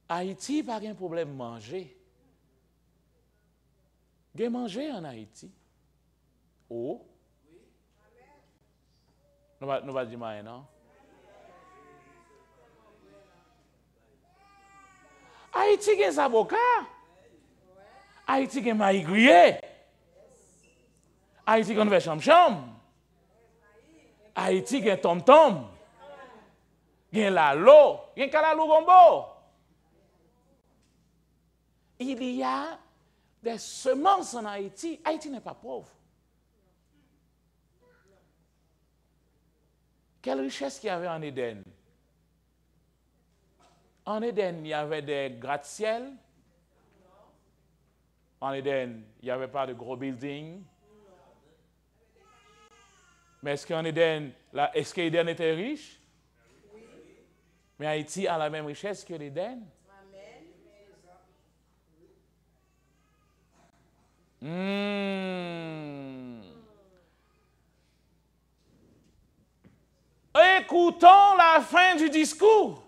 Haïti n'a pas un problème de manger. Il y a manger en Haïti. Oh? Nous va dire maintenant. Haïti a des avocats. Haïti a des maïgriers. Haïti a des cham-cham. Haïti a des tom-tom. Il y a lalo. Il y a kalalou gombo. Il y a des semences en Haïti. Haïti n'est pas pauvre. Quelle richesse qu'il y avait en Éden? En Éden, il y avait des gratte-ciel. En Éden, il n'y avait pas de gros buildings. Mais est-ce qu'en Éden, est-ce qu'Éden était riche? Oui. Mais Haïti a la même richesse que l'Éden. Écoutons la fin du discours.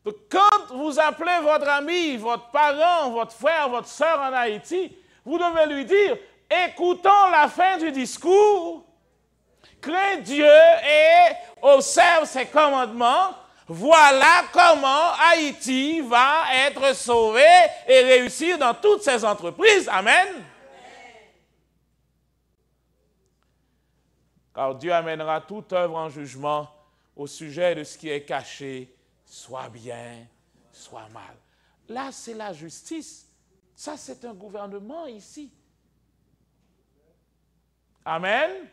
Donc, quand vous appelez votre ami, votre parent, votre frère, votre soeur en Haïti, vous devez lui dire, écoutons la fin du discours, crains Dieu et observe ses commandements. Voilà comment Haïti va être sauvé et réussir dans toutes ses entreprises. Amen. Car Dieu amènera toute œuvre en jugement au sujet de ce qui est caché, soit bien, soit mal. Là, c'est la justice. Ça, c'est un gouvernement ici. Amen.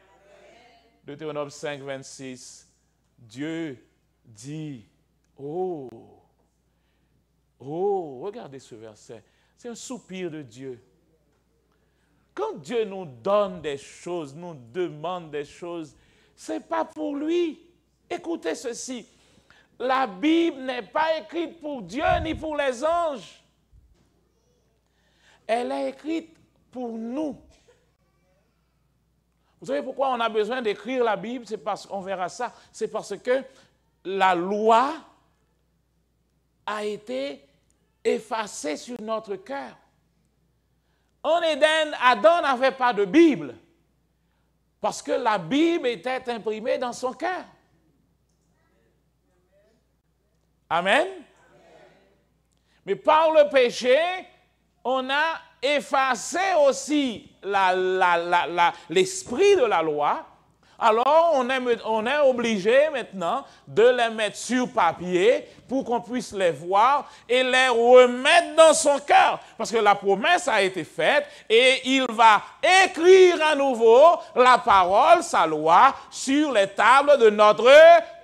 Deutéronome 5, 26. Dieu dit, oh, regardez ce verset. C'est un soupir de Dieu. Quand Dieu nous donne des choses, nous demande des choses, ce n'est pas pour lui. Écoutez ceci. La Bible n'est pas écrite pour Dieu ni pour les anges. Elle est écrite pour nous. Vous savez pourquoi on a besoin d'écrire la Bible? C'est parce qu'on verra ça. C'est parce que la loi a été effacée sur notre cœur. En Éden, Adam n'avait pas de Bible parce que la Bible était imprimée dans son cœur. Amen. Mais par le péché, on a effacé aussi l'esprit de la loi. Alors, on est obligé maintenant de les mettre sur papier pour qu'on puisse les voir et les remettre dans son cœur. Parce que la promesse a été faite et il va écrire à nouveau la parole, sa loi, sur les tables de notre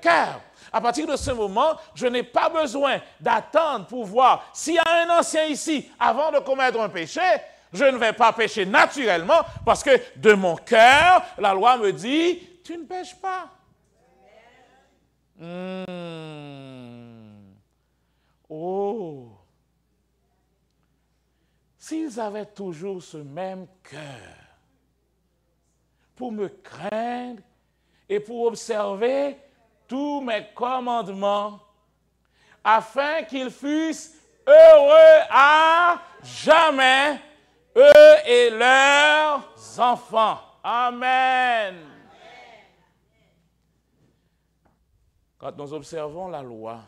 cœur. À partir de ce moment, je n'ai pas besoin d'attendre pour voir s'il y a un ancien ici avant de commettre un péché. Je ne vais pas pécher naturellement parce que de mon cœur, la loi me dit, tu ne pêches pas. Oh! S'ils avaient toujours ce même cœur pour me craindre et pour observer tous mes commandements, afin qu'ils fussent heureux à jamais, eux et leurs enfants. Amen. Quand nous observons la loi,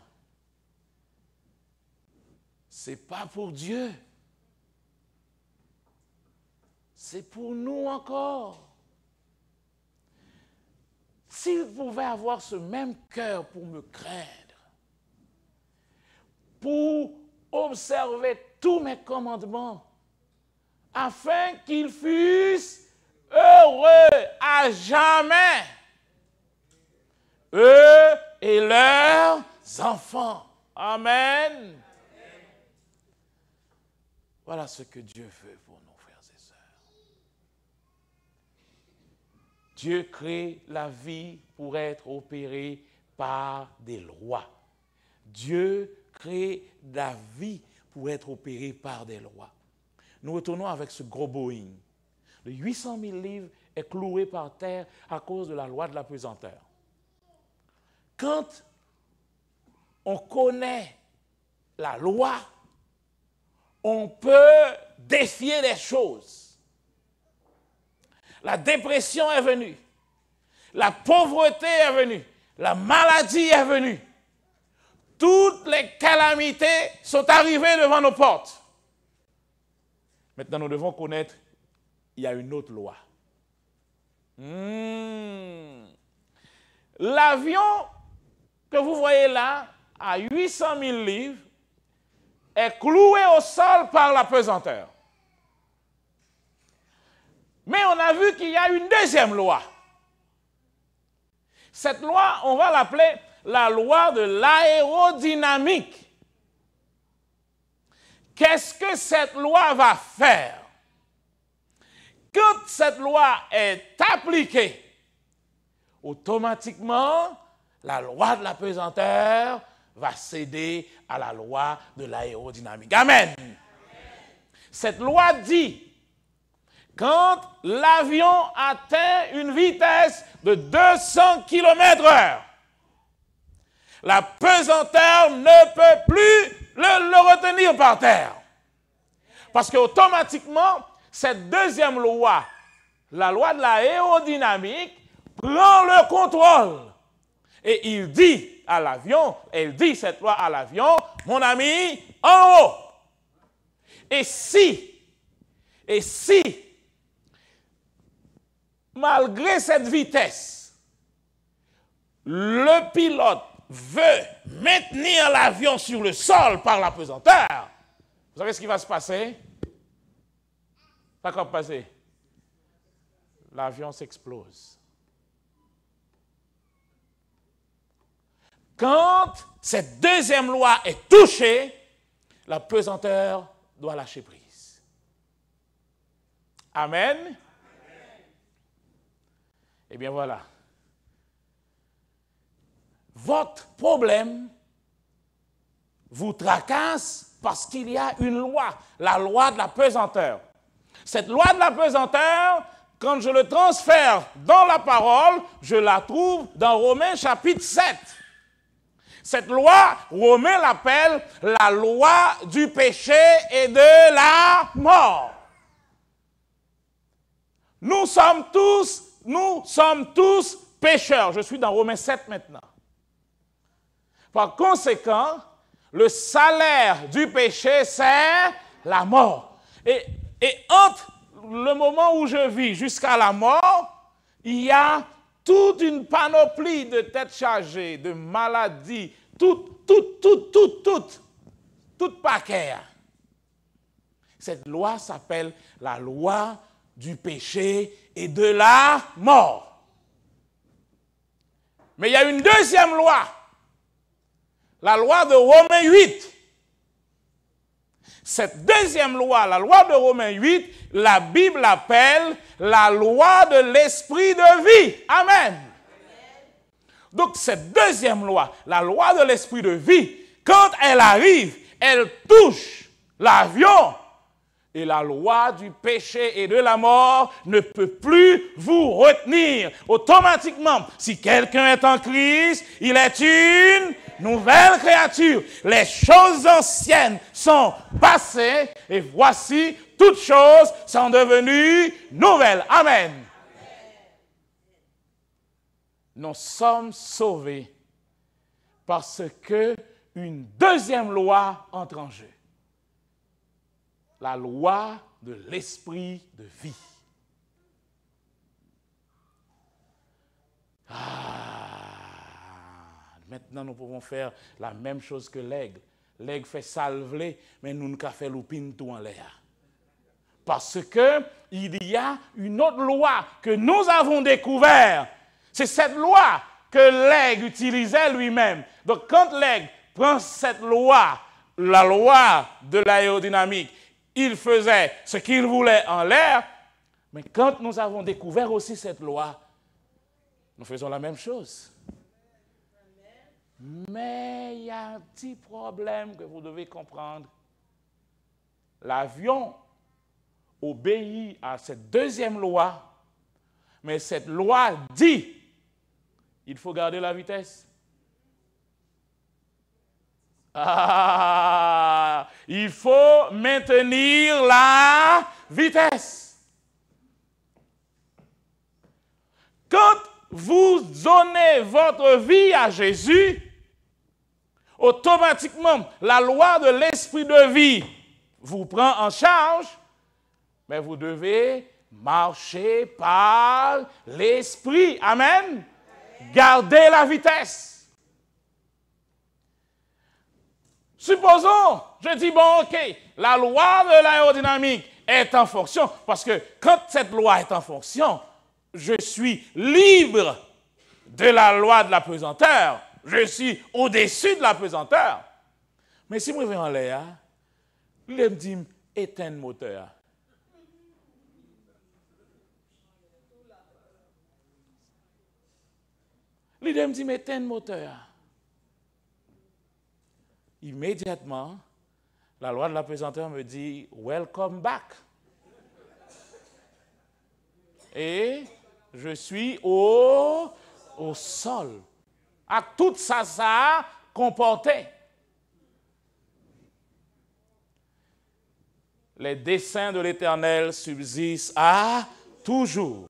ce n'est pas pour Dieu. C'est pour nous encore. S'il pouvait avoir ce même cœur pour me craindre, pour observer tous mes commandements, afin qu'ils fussent heureux à jamais, eux et leurs enfants. Amen. Voilà ce que Dieu veut pour nous, frères et sœurs. Dieu crée la vie pour être opérée par des lois. Dieu crée la vie pour être opérée par des lois. Nous retournons avec ce gros Boeing. Le 800 000 livres est cloué par terre à cause de la loi de la pesanteur. Quand on connaît la loi, on peut défier les choses. La dépression est venue, la pauvreté est venue, la maladie est venue. Toutes les calamités sont arrivées devant nos portes. Maintenant, nous devons connaître, il y a une autre loi. L'avion que vous voyez là, à 800 000 livres, est cloué au sol par la pesanteur. Mais on a vu qu'il y a une deuxième loi. Cette loi, on va l'appeler la loi de l'aérodynamique. Qu'est-ce que cette loi va faire? Quand cette loi est appliquée, automatiquement, la loi de la pesanteur va céder à la loi de l'aérodynamique. Amen. Cette loi dit, quand l'avion atteint une vitesse de 200 km/h, la pesanteur ne peut plus le retenir par terre. Parce qu'automatiquement, cette deuxième loi, la loi de l'aérodynamique, prend le contrôle. Et il dit à l'avion, elle dit cette loi à l'avion, mon ami, en haut. Et si, malgré cette vitesse, le pilote veut maintenir l'avion sur le sol par la pesanteur, vous savez ce qui va se passer? Ça va passer. L'avion s'explose. Quand cette deuxième loi est touchée, la pesanteur doit lâcher prise. Amen. Amen. Eh bien voilà. Votre problème vous tracasse parce qu'il y a une loi, la loi de la pesanteur. Cette loi de la pesanteur, quand je le transfère dans la parole, je la trouve dans Romains chapitre 7. Cette loi, Romains l'appelle la loi du péché et de la mort. Nous sommes tous pécheurs. Je suis dans Romains 7 maintenant. Par conséquent, le salaire du péché, c'est la mort. Et entre le moment où je vis jusqu'à la mort, il y a toute une panoplie de têtes chargées, de maladies, tout paquet. Cette loi s'appelle la loi du péché et de la mort. Mais il y a une deuxième loi, la loi de Romains 8. Cette deuxième loi, la loi de Romains 8, la Bible appelle la loi de l'esprit de vie. Amen. Donc cette deuxième loi, la loi de l'esprit de vie, quand elle arrive, elle touche l'avion et la loi du péché et de la mort ne peut plus vous retenir. Automatiquement, si quelqu'un est en Christ, il est une nouvelle créature. Les choses anciennes sont passées et voici, toutes choses sont devenues nouvelles. Amen. Nous sommes sauvés parce que une deuxième loi entre en jeu. La loi de l'esprit de vie. Maintenant, nous pouvons faire la même chose que l'aigle. L'aigle fait salveler, mais nous ne fait loupine tout en l'air. Parce qu'il y a une autre loi que nous avons découverte. C'est cette loi que l'aigle utilisait lui-même. Donc, quand l'aigle prend cette loi, la loi de l'aérodynamique, il faisait ce qu'il voulait en l'air, mais quand nous avons découvert aussi cette loi, nous faisons la même chose. Mais il y a un petit problème que vous devez comprendre. L'avion obéit à cette deuxième loi, mais cette loi dit il faut garder la vitesse. Il faut maintenir la vitesse. Quand vous donnez votre vie à Jésus, automatiquement, la loi de l'esprit de vie vous prend en charge, mais vous devez marcher par l'esprit. Amen. Gardez la vitesse. Supposons, je dis, bon, ok, la loi de l'aérodynamique est en fonction, parce que quand cette loi est en fonction, je suis libre de la loi de la pesanteur, je suis au-dessus de la pesanteur. Mais si je vais en l'air, il me dit, éteins le moteur. Il me dit, éteins le moteur. Immédiatement, la loi de la pesanteur me dit « Welcome back ». Et je suis au sol. À tout ça, ça a comporté. les desseins de l'Éternel subsistent à toujours.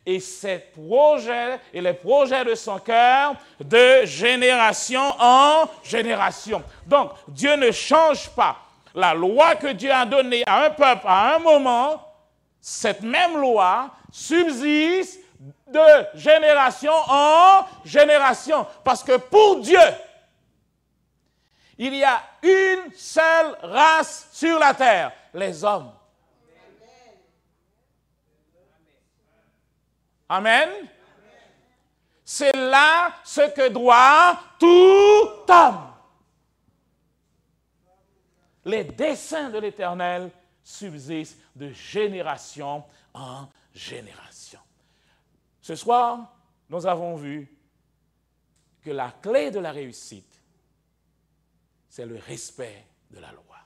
Et ses projets et les projets de son cœur de génération en génération. Donc, Dieu ne change pas. La loi que Dieu a donnée à un peuple à un moment, cette même loi subsiste de génération en génération. Parce que pour Dieu, il y a une seule race sur la terre, les hommes. Amen. C'est là ce que doit tout homme. Les desseins de l'Éternel subsistent de génération en génération. Ce soir, nous avons vu que la clé de la réussite, c'est le respect de la loi.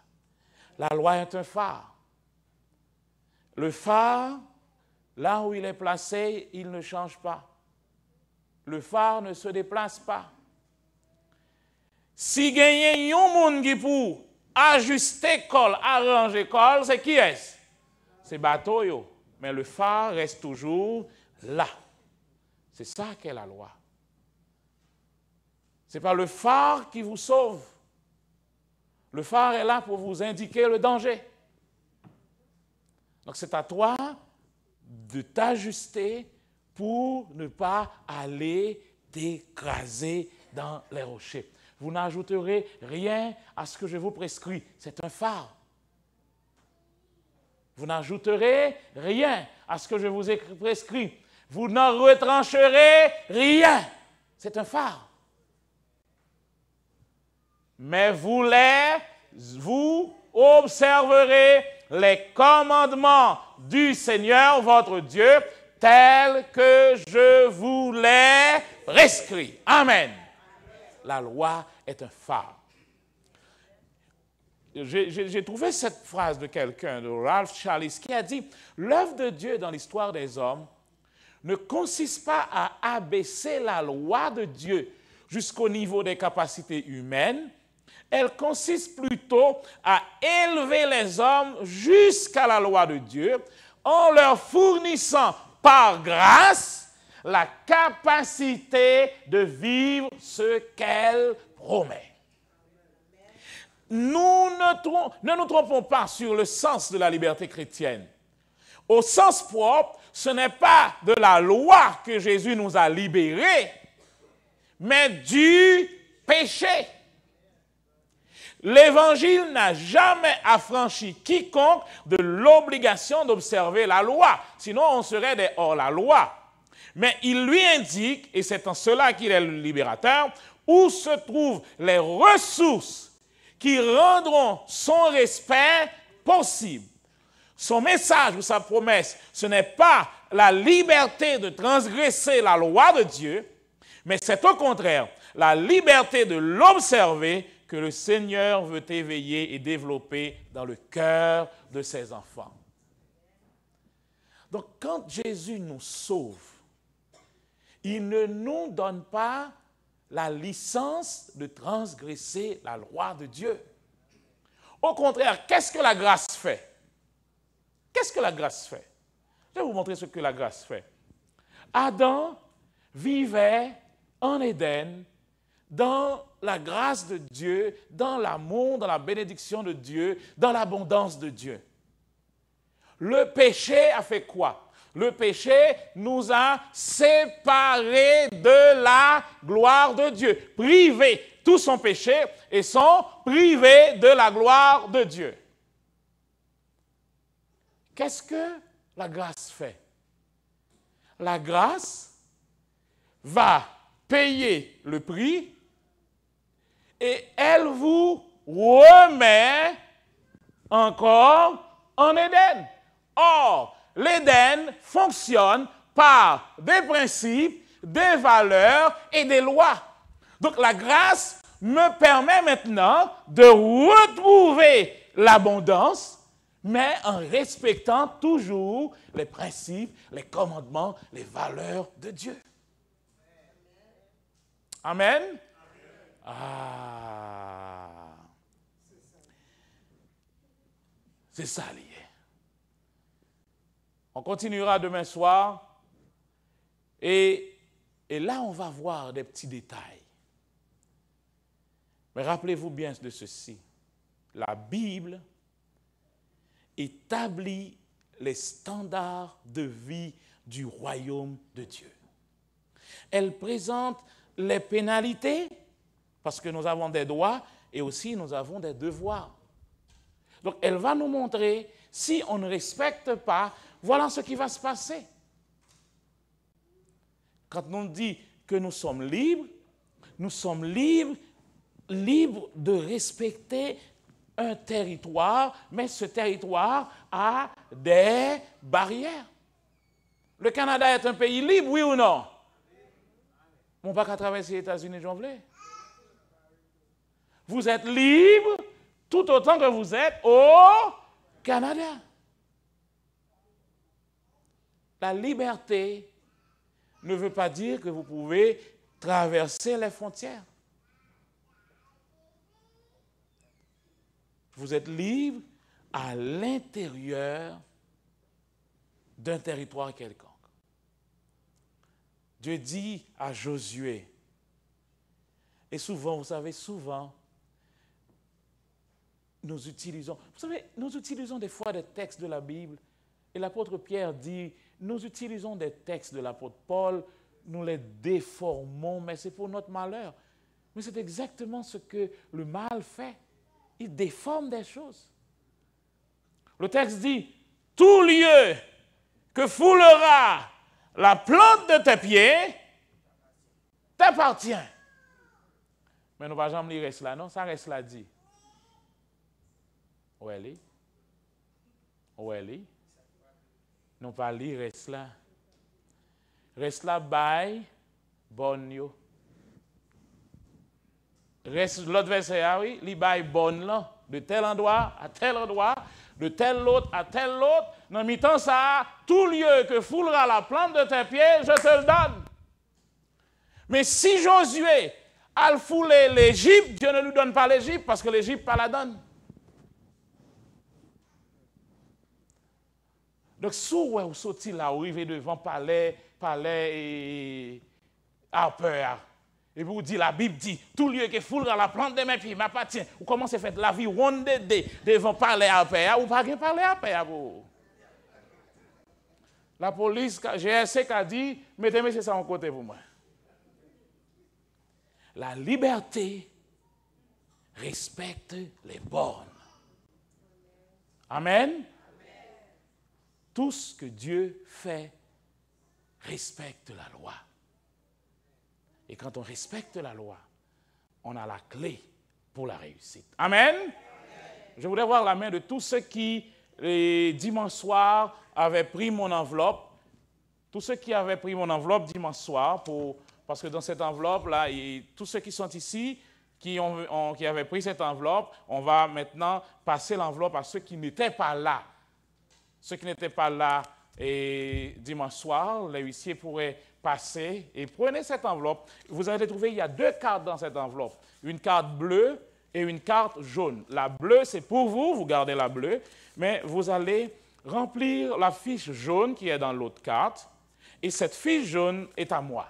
La loi est un phare. Le phare, là où il est placé, il ne change pas. Le phare ne se déplace pas. Si il y a un monde qui pour ajuster col, arranger col, c'est qui est-ce? C'est bateau, yo. Mais le phare reste toujours là. C'est ça qu'est la loi. Ce n'est pas le phare qui vous sauve. Le phare est là pour vous indiquer le danger. Donc c'est à toi de t'ajuster pour ne pas aller t'écraser dans les rochers. Vous n'ajouterez rien à ce que je vous prescris. C'est un phare. Vous n'ajouterez rien à ce que je vous ai prescrit. Vous n'en retrancherez rien. C'est un phare. Mais vous observerez les commandements du Seigneur, votre Dieu, tels que je vous les prescris. Amen. La loi est un phare. J'ai trouvé cette phrase de quelqu'un, de Ralph Challis, qui a dit « L'œuvre de Dieu dans l'histoire des hommes ne consiste pas à abaisser la loi de Dieu jusqu'au niveau des capacités humaines, elle consiste plutôt à élever les hommes jusqu'à la loi de Dieu en leur fournissant par grâce la capacité de vivre ce qu'elle promet. » Nous ne nous trompons pas sur le sens de la liberté chrétienne. Au sens propre, ce n'est pas de la loi que Jésus nous a libérés, mais du péché. L'Évangile n'a jamais affranchi quiconque de l'obligation d'observer la loi. Sinon, on serait des hors-la-loi. Mais il lui indique, et c'est en cela qu'il est le libérateur, où se trouvent les ressources qui rendront son respect possible. Son message ou sa promesse, ce n'est pas la liberté de transgresser la loi de Dieu, mais c'est au contraire la liberté de l'observer que le Seigneur veut éveiller et développer dans le cœur de ses enfants. Donc, quand Jésus nous sauve, il ne nous donne pas la licence de transgresser la loi de Dieu. Au contraire, qu'est-ce que la grâce fait? Qu'est-ce que la grâce fait? Je vais vous montrer ce que la grâce fait. Adam vivait en Éden dans la grâce de Dieu, dans l'amour, dans la bénédiction de Dieu, dans l'abondance de Dieu. Le péché a fait quoi? Le péché nous a séparés de la gloire de Dieu, privés. Tous sont péchés et sont privés de la gloire de Dieu. Qu'est-ce que la grâce fait? La grâce va payer le prix et elle vous remet encore en Éden. Or, l'Éden fonctionne par des principes, des valeurs et des lois. Donc la grâce me permet maintenant de retrouver l'abondance, mais en respectant toujours les principes, les commandements, les valeurs de Dieu. Amen. Ah. C'est ça lié. On continuera demain soir et là, on va voir des petits détails. Mais rappelez-vous bien de ceci. La Bible établit les standards de vie du royaume de Dieu. Elle présente les pénalités, parce que nous avons des droits et aussi nous avons des devoirs. Donc, elle va nous montrer, si on ne respecte pas, voilà ce qui va se passer. Quand on dit que nous sommes libres de respecter un territoire, mais ce territoire a des barrières. Le Canada est un pays libre, oui ou non? On ne va pas traverser les États-Unis, j'en voulais. Vous êtes libre tout autant que vous êtes au Canada. La liberté ne veut pas dire que vous pouvez traverser les frontières. Vous êtes libre à l'intérieur d'un territoire quelconque. Dieu dit à Josué, et souvent, vous savez, nous utilisons des fois des textes de la Bible, et l'apôtre Pierre dit, nous utilisons des textes de l'apôtre Paul, nous les déformons, mais c'est pour notre malheur. Mais c'est exactement ce que le mal fait. Il déforme des choses. Le texte dit, tout lieu que foulera la plante de tes pieds t'appartient. Mais nous ne va jamais lire cela, non? Ça reste là dit. Où elle est? Où elle est? Nous pas lire cela. Reste là, bye, bonne yo. Reste l'autre verset, ah oui, li bye bonne là, de tel endroit à tel endroit, de tel autre à tel autre. Dans mi-temps ça, tout lieu que foulera la plante de tes pieds, je te le donne. Mais si Josué a foulé l'Égypte, Dieu ne lui donne pas l'Égypte parce que l'Égypte pas la donne. Donc, si vous sortez là, vous arrivez devant palais et Harper, et vous dites, la Bible dit, tout lieu que foulera la plante de mes pieds m'appartient. Vous commencez à faire la vie ronde devant palais Harper, ou pas de palais Harper. La police, GRC a dit, mettez ça en côté pour moi. La liberté respecte les bornes. Amen. Tout ce que Dieu fait respecte la loi. Et quand on respecte la loi, on a la clé pour la réussite. Amen. Amen. Je voudrais voir la main de tous ceux qui, dimanche soir, avaient pris mon enveloppe. Tous ceux qui avaient pris mon enveloppe dimanche soir, parce que dans cette enveloppe-là, tous ceux qui sont ici, qui avaient pris cette enveloppe, on va maintenant passer l'enveloppe à ceux qui n'étaient pas là. Ceux qui n'étaient pas là dimanche soir, les huissiers pourraient passer et prenez cette enveloppe. Vous allez trouver, il y a 2 cartes dans cette enveloppe. Une carte bleue et une carte jaune. La bleue, c'est pour vous, vous gardez la bleue, mais vous allez remplir la fiche jaune qui est dans l'autre carte et cette fiche jaune est à moi.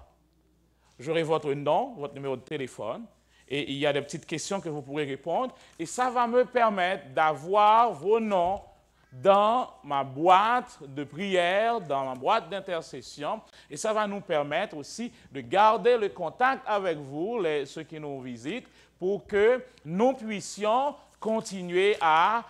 J'aurai votre nom, votre numéro de téléphone et il y a des petites questions que vous pourrez répondre et ça va me permettre d'avoir vos noms dans ma boîte de prière, dans ma boîte d'intercession. Et ça va nous permettre aussi de garder le contact avec vous, ceux qui nous visitent, pour que nous puissions continuer à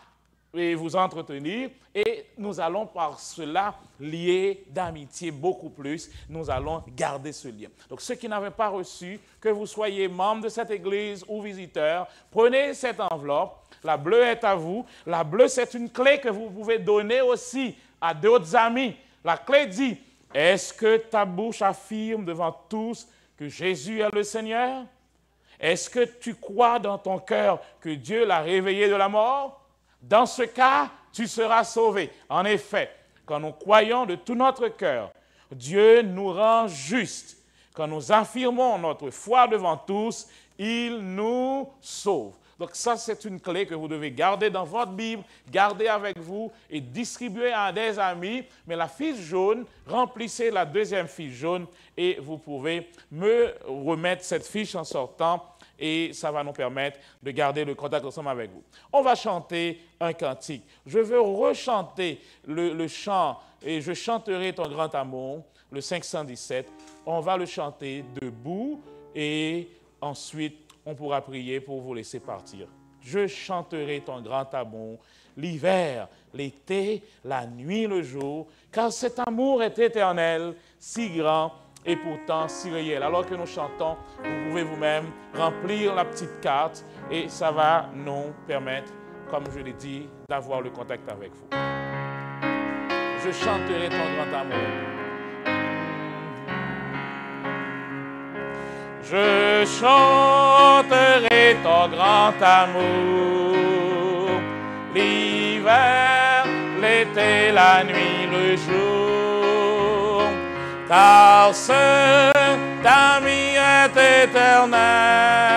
vous entretenir. Et nous allons par cela lier d'amitié beaucoup plus. Nous allons garder ce lien. Donc ceux qui n'avaient pas reçu, que vous soyez membre de cette église ou visiteur, prenez cette enveloppe. La bleue est à vous. La bleue, c'est une clé que vous pouvez donner aussi à d'autres amis. La clé dit, est-ce que ta bouche affirme devant tous que Jésus est le Seigneur? Est-ce que tu crois dans ton cœur que Dieu l'a réveillé de la mort? Dans ce cas, tu seras sauvé. En effet, quand nous croyons de tout notre cœur, Dieu nous rend justes. Quand nous affirmons notre foi devant tous, il nous sauve. Donc ça, c'est une clé que vous devez garder dans votre Bible, garder avec vous et distribuer à des amis. Mais la fiche jaune, remplissez la deuxième fiche jaune et vous pouvez me remettre cette fiche en sortant et ça va nous permettre de garder le contact ensemble avec vous. On va chanter un cantique. Je veux rechanter le chant « Et je chanterai ton grand amour », le 517. On va le chanter debout et ensuite on pourra prier pour vous laisser partir. Je chanterai ton grand amour, l'hiver, l'été, la nuit, le jour, car cet amour est éternel, si grand et pourtant si réel. Alors que nous chantons, vous pouvez vous-même remplir la petite carte et ça va nous permettre, comme je l'ai dit, d'avoir le contact avec vous. Je chanterai ton grand amour. Je chanterai ton grand amour, l'hiver, l'été, la nuit, le jour, car cet ami est éternel,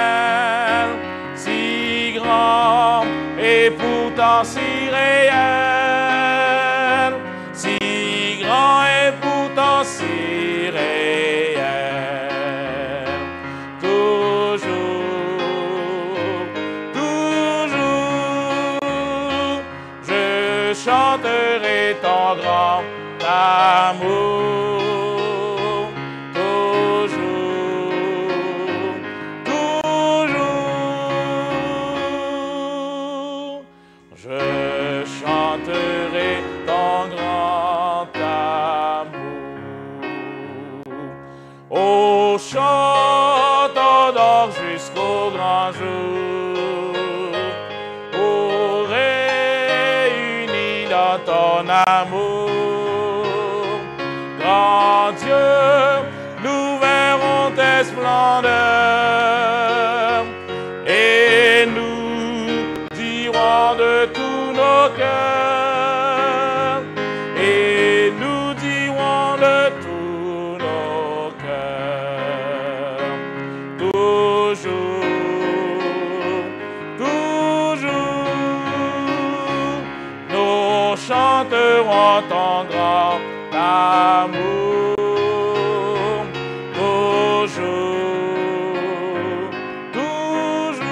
si grand et pourtant si réel, si grand et pourtant si réel. Chanterai ton grand amour, toujours, toujours. Je chanterai ton grand amour. Oh, chantons donc jusqu'au grand jour. Ton amour, grand Dieu, nous verrons tes splendeurs et nous dirons de tous nos cœurs, et nous dirons de tous nos cœurs, toujours, toujours, nous chanterons ton grand amour, toujours, toujours.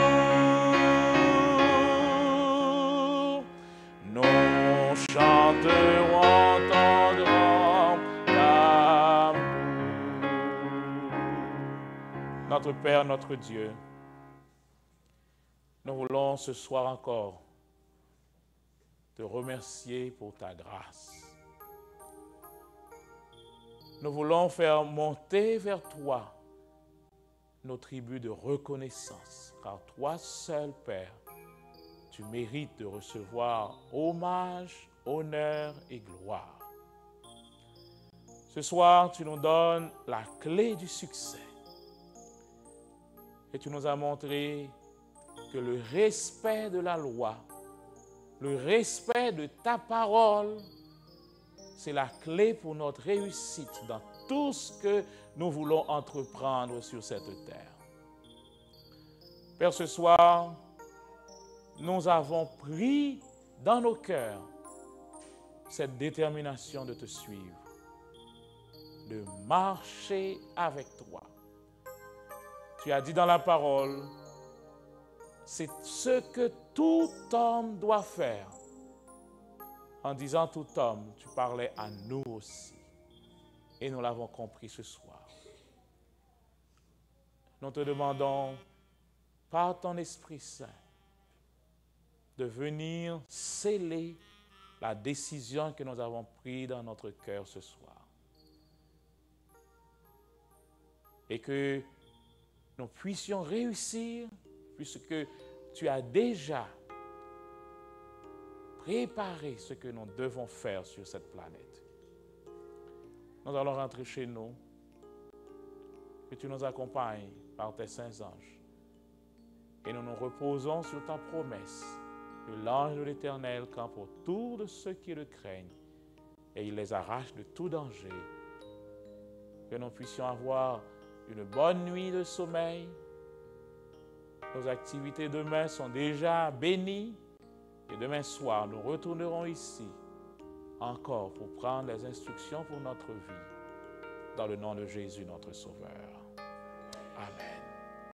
Nous chanterons ton grand amour. Notre Père, notre Dieu, nous voulons ce soir encore te remercier pour ta grâce. Nous voulons faire monter vers toi nos tribus de reconnaissance, car toi seul, Père, tu mérites de recevoir hommage, honneur et gloire. Ce soir, tu nous donnes la clé du succès et tu nous as montré que le respect de la loi, le respect de ta parole, c'est la clé pour notre réussite dans tout ce que nous voulons entreprendre sur cette terre. Père, ce soir, nous avons pris dans nos cœurs cette détermination de te suivre, de marcher avec toi. Tu as dit dans la parole, c'est ce que tout homme doit faire. En disant tout homme, tu parlais à nous aussi. Et nous l'avons compris ce soir. Nous te demandons, par ton Esprit Saint, de venir sceller la décision que nous avons prise dans notre cœur ce soir. Et que nous puissions réussir, puisque tu as déjà préparé ce que nous devons faire sur cette planète. Nous allons rentrer chez nous, que tu nous accompagnes par tes saints anges. Et nous nous reposons sur ta promesse, que l'ange de l'Éternel campe autour de ceux qui le craignent, et il les arrache de tout danger. Que nous puissions avoir une bonne nuit de sommeil, Nos activités demain sont déjà bénies. Et demain soir, nous retournerons ici encore pour prendre les instructions pour notre vie. Dans le nom de Jésus, notre Sauveur. Amen.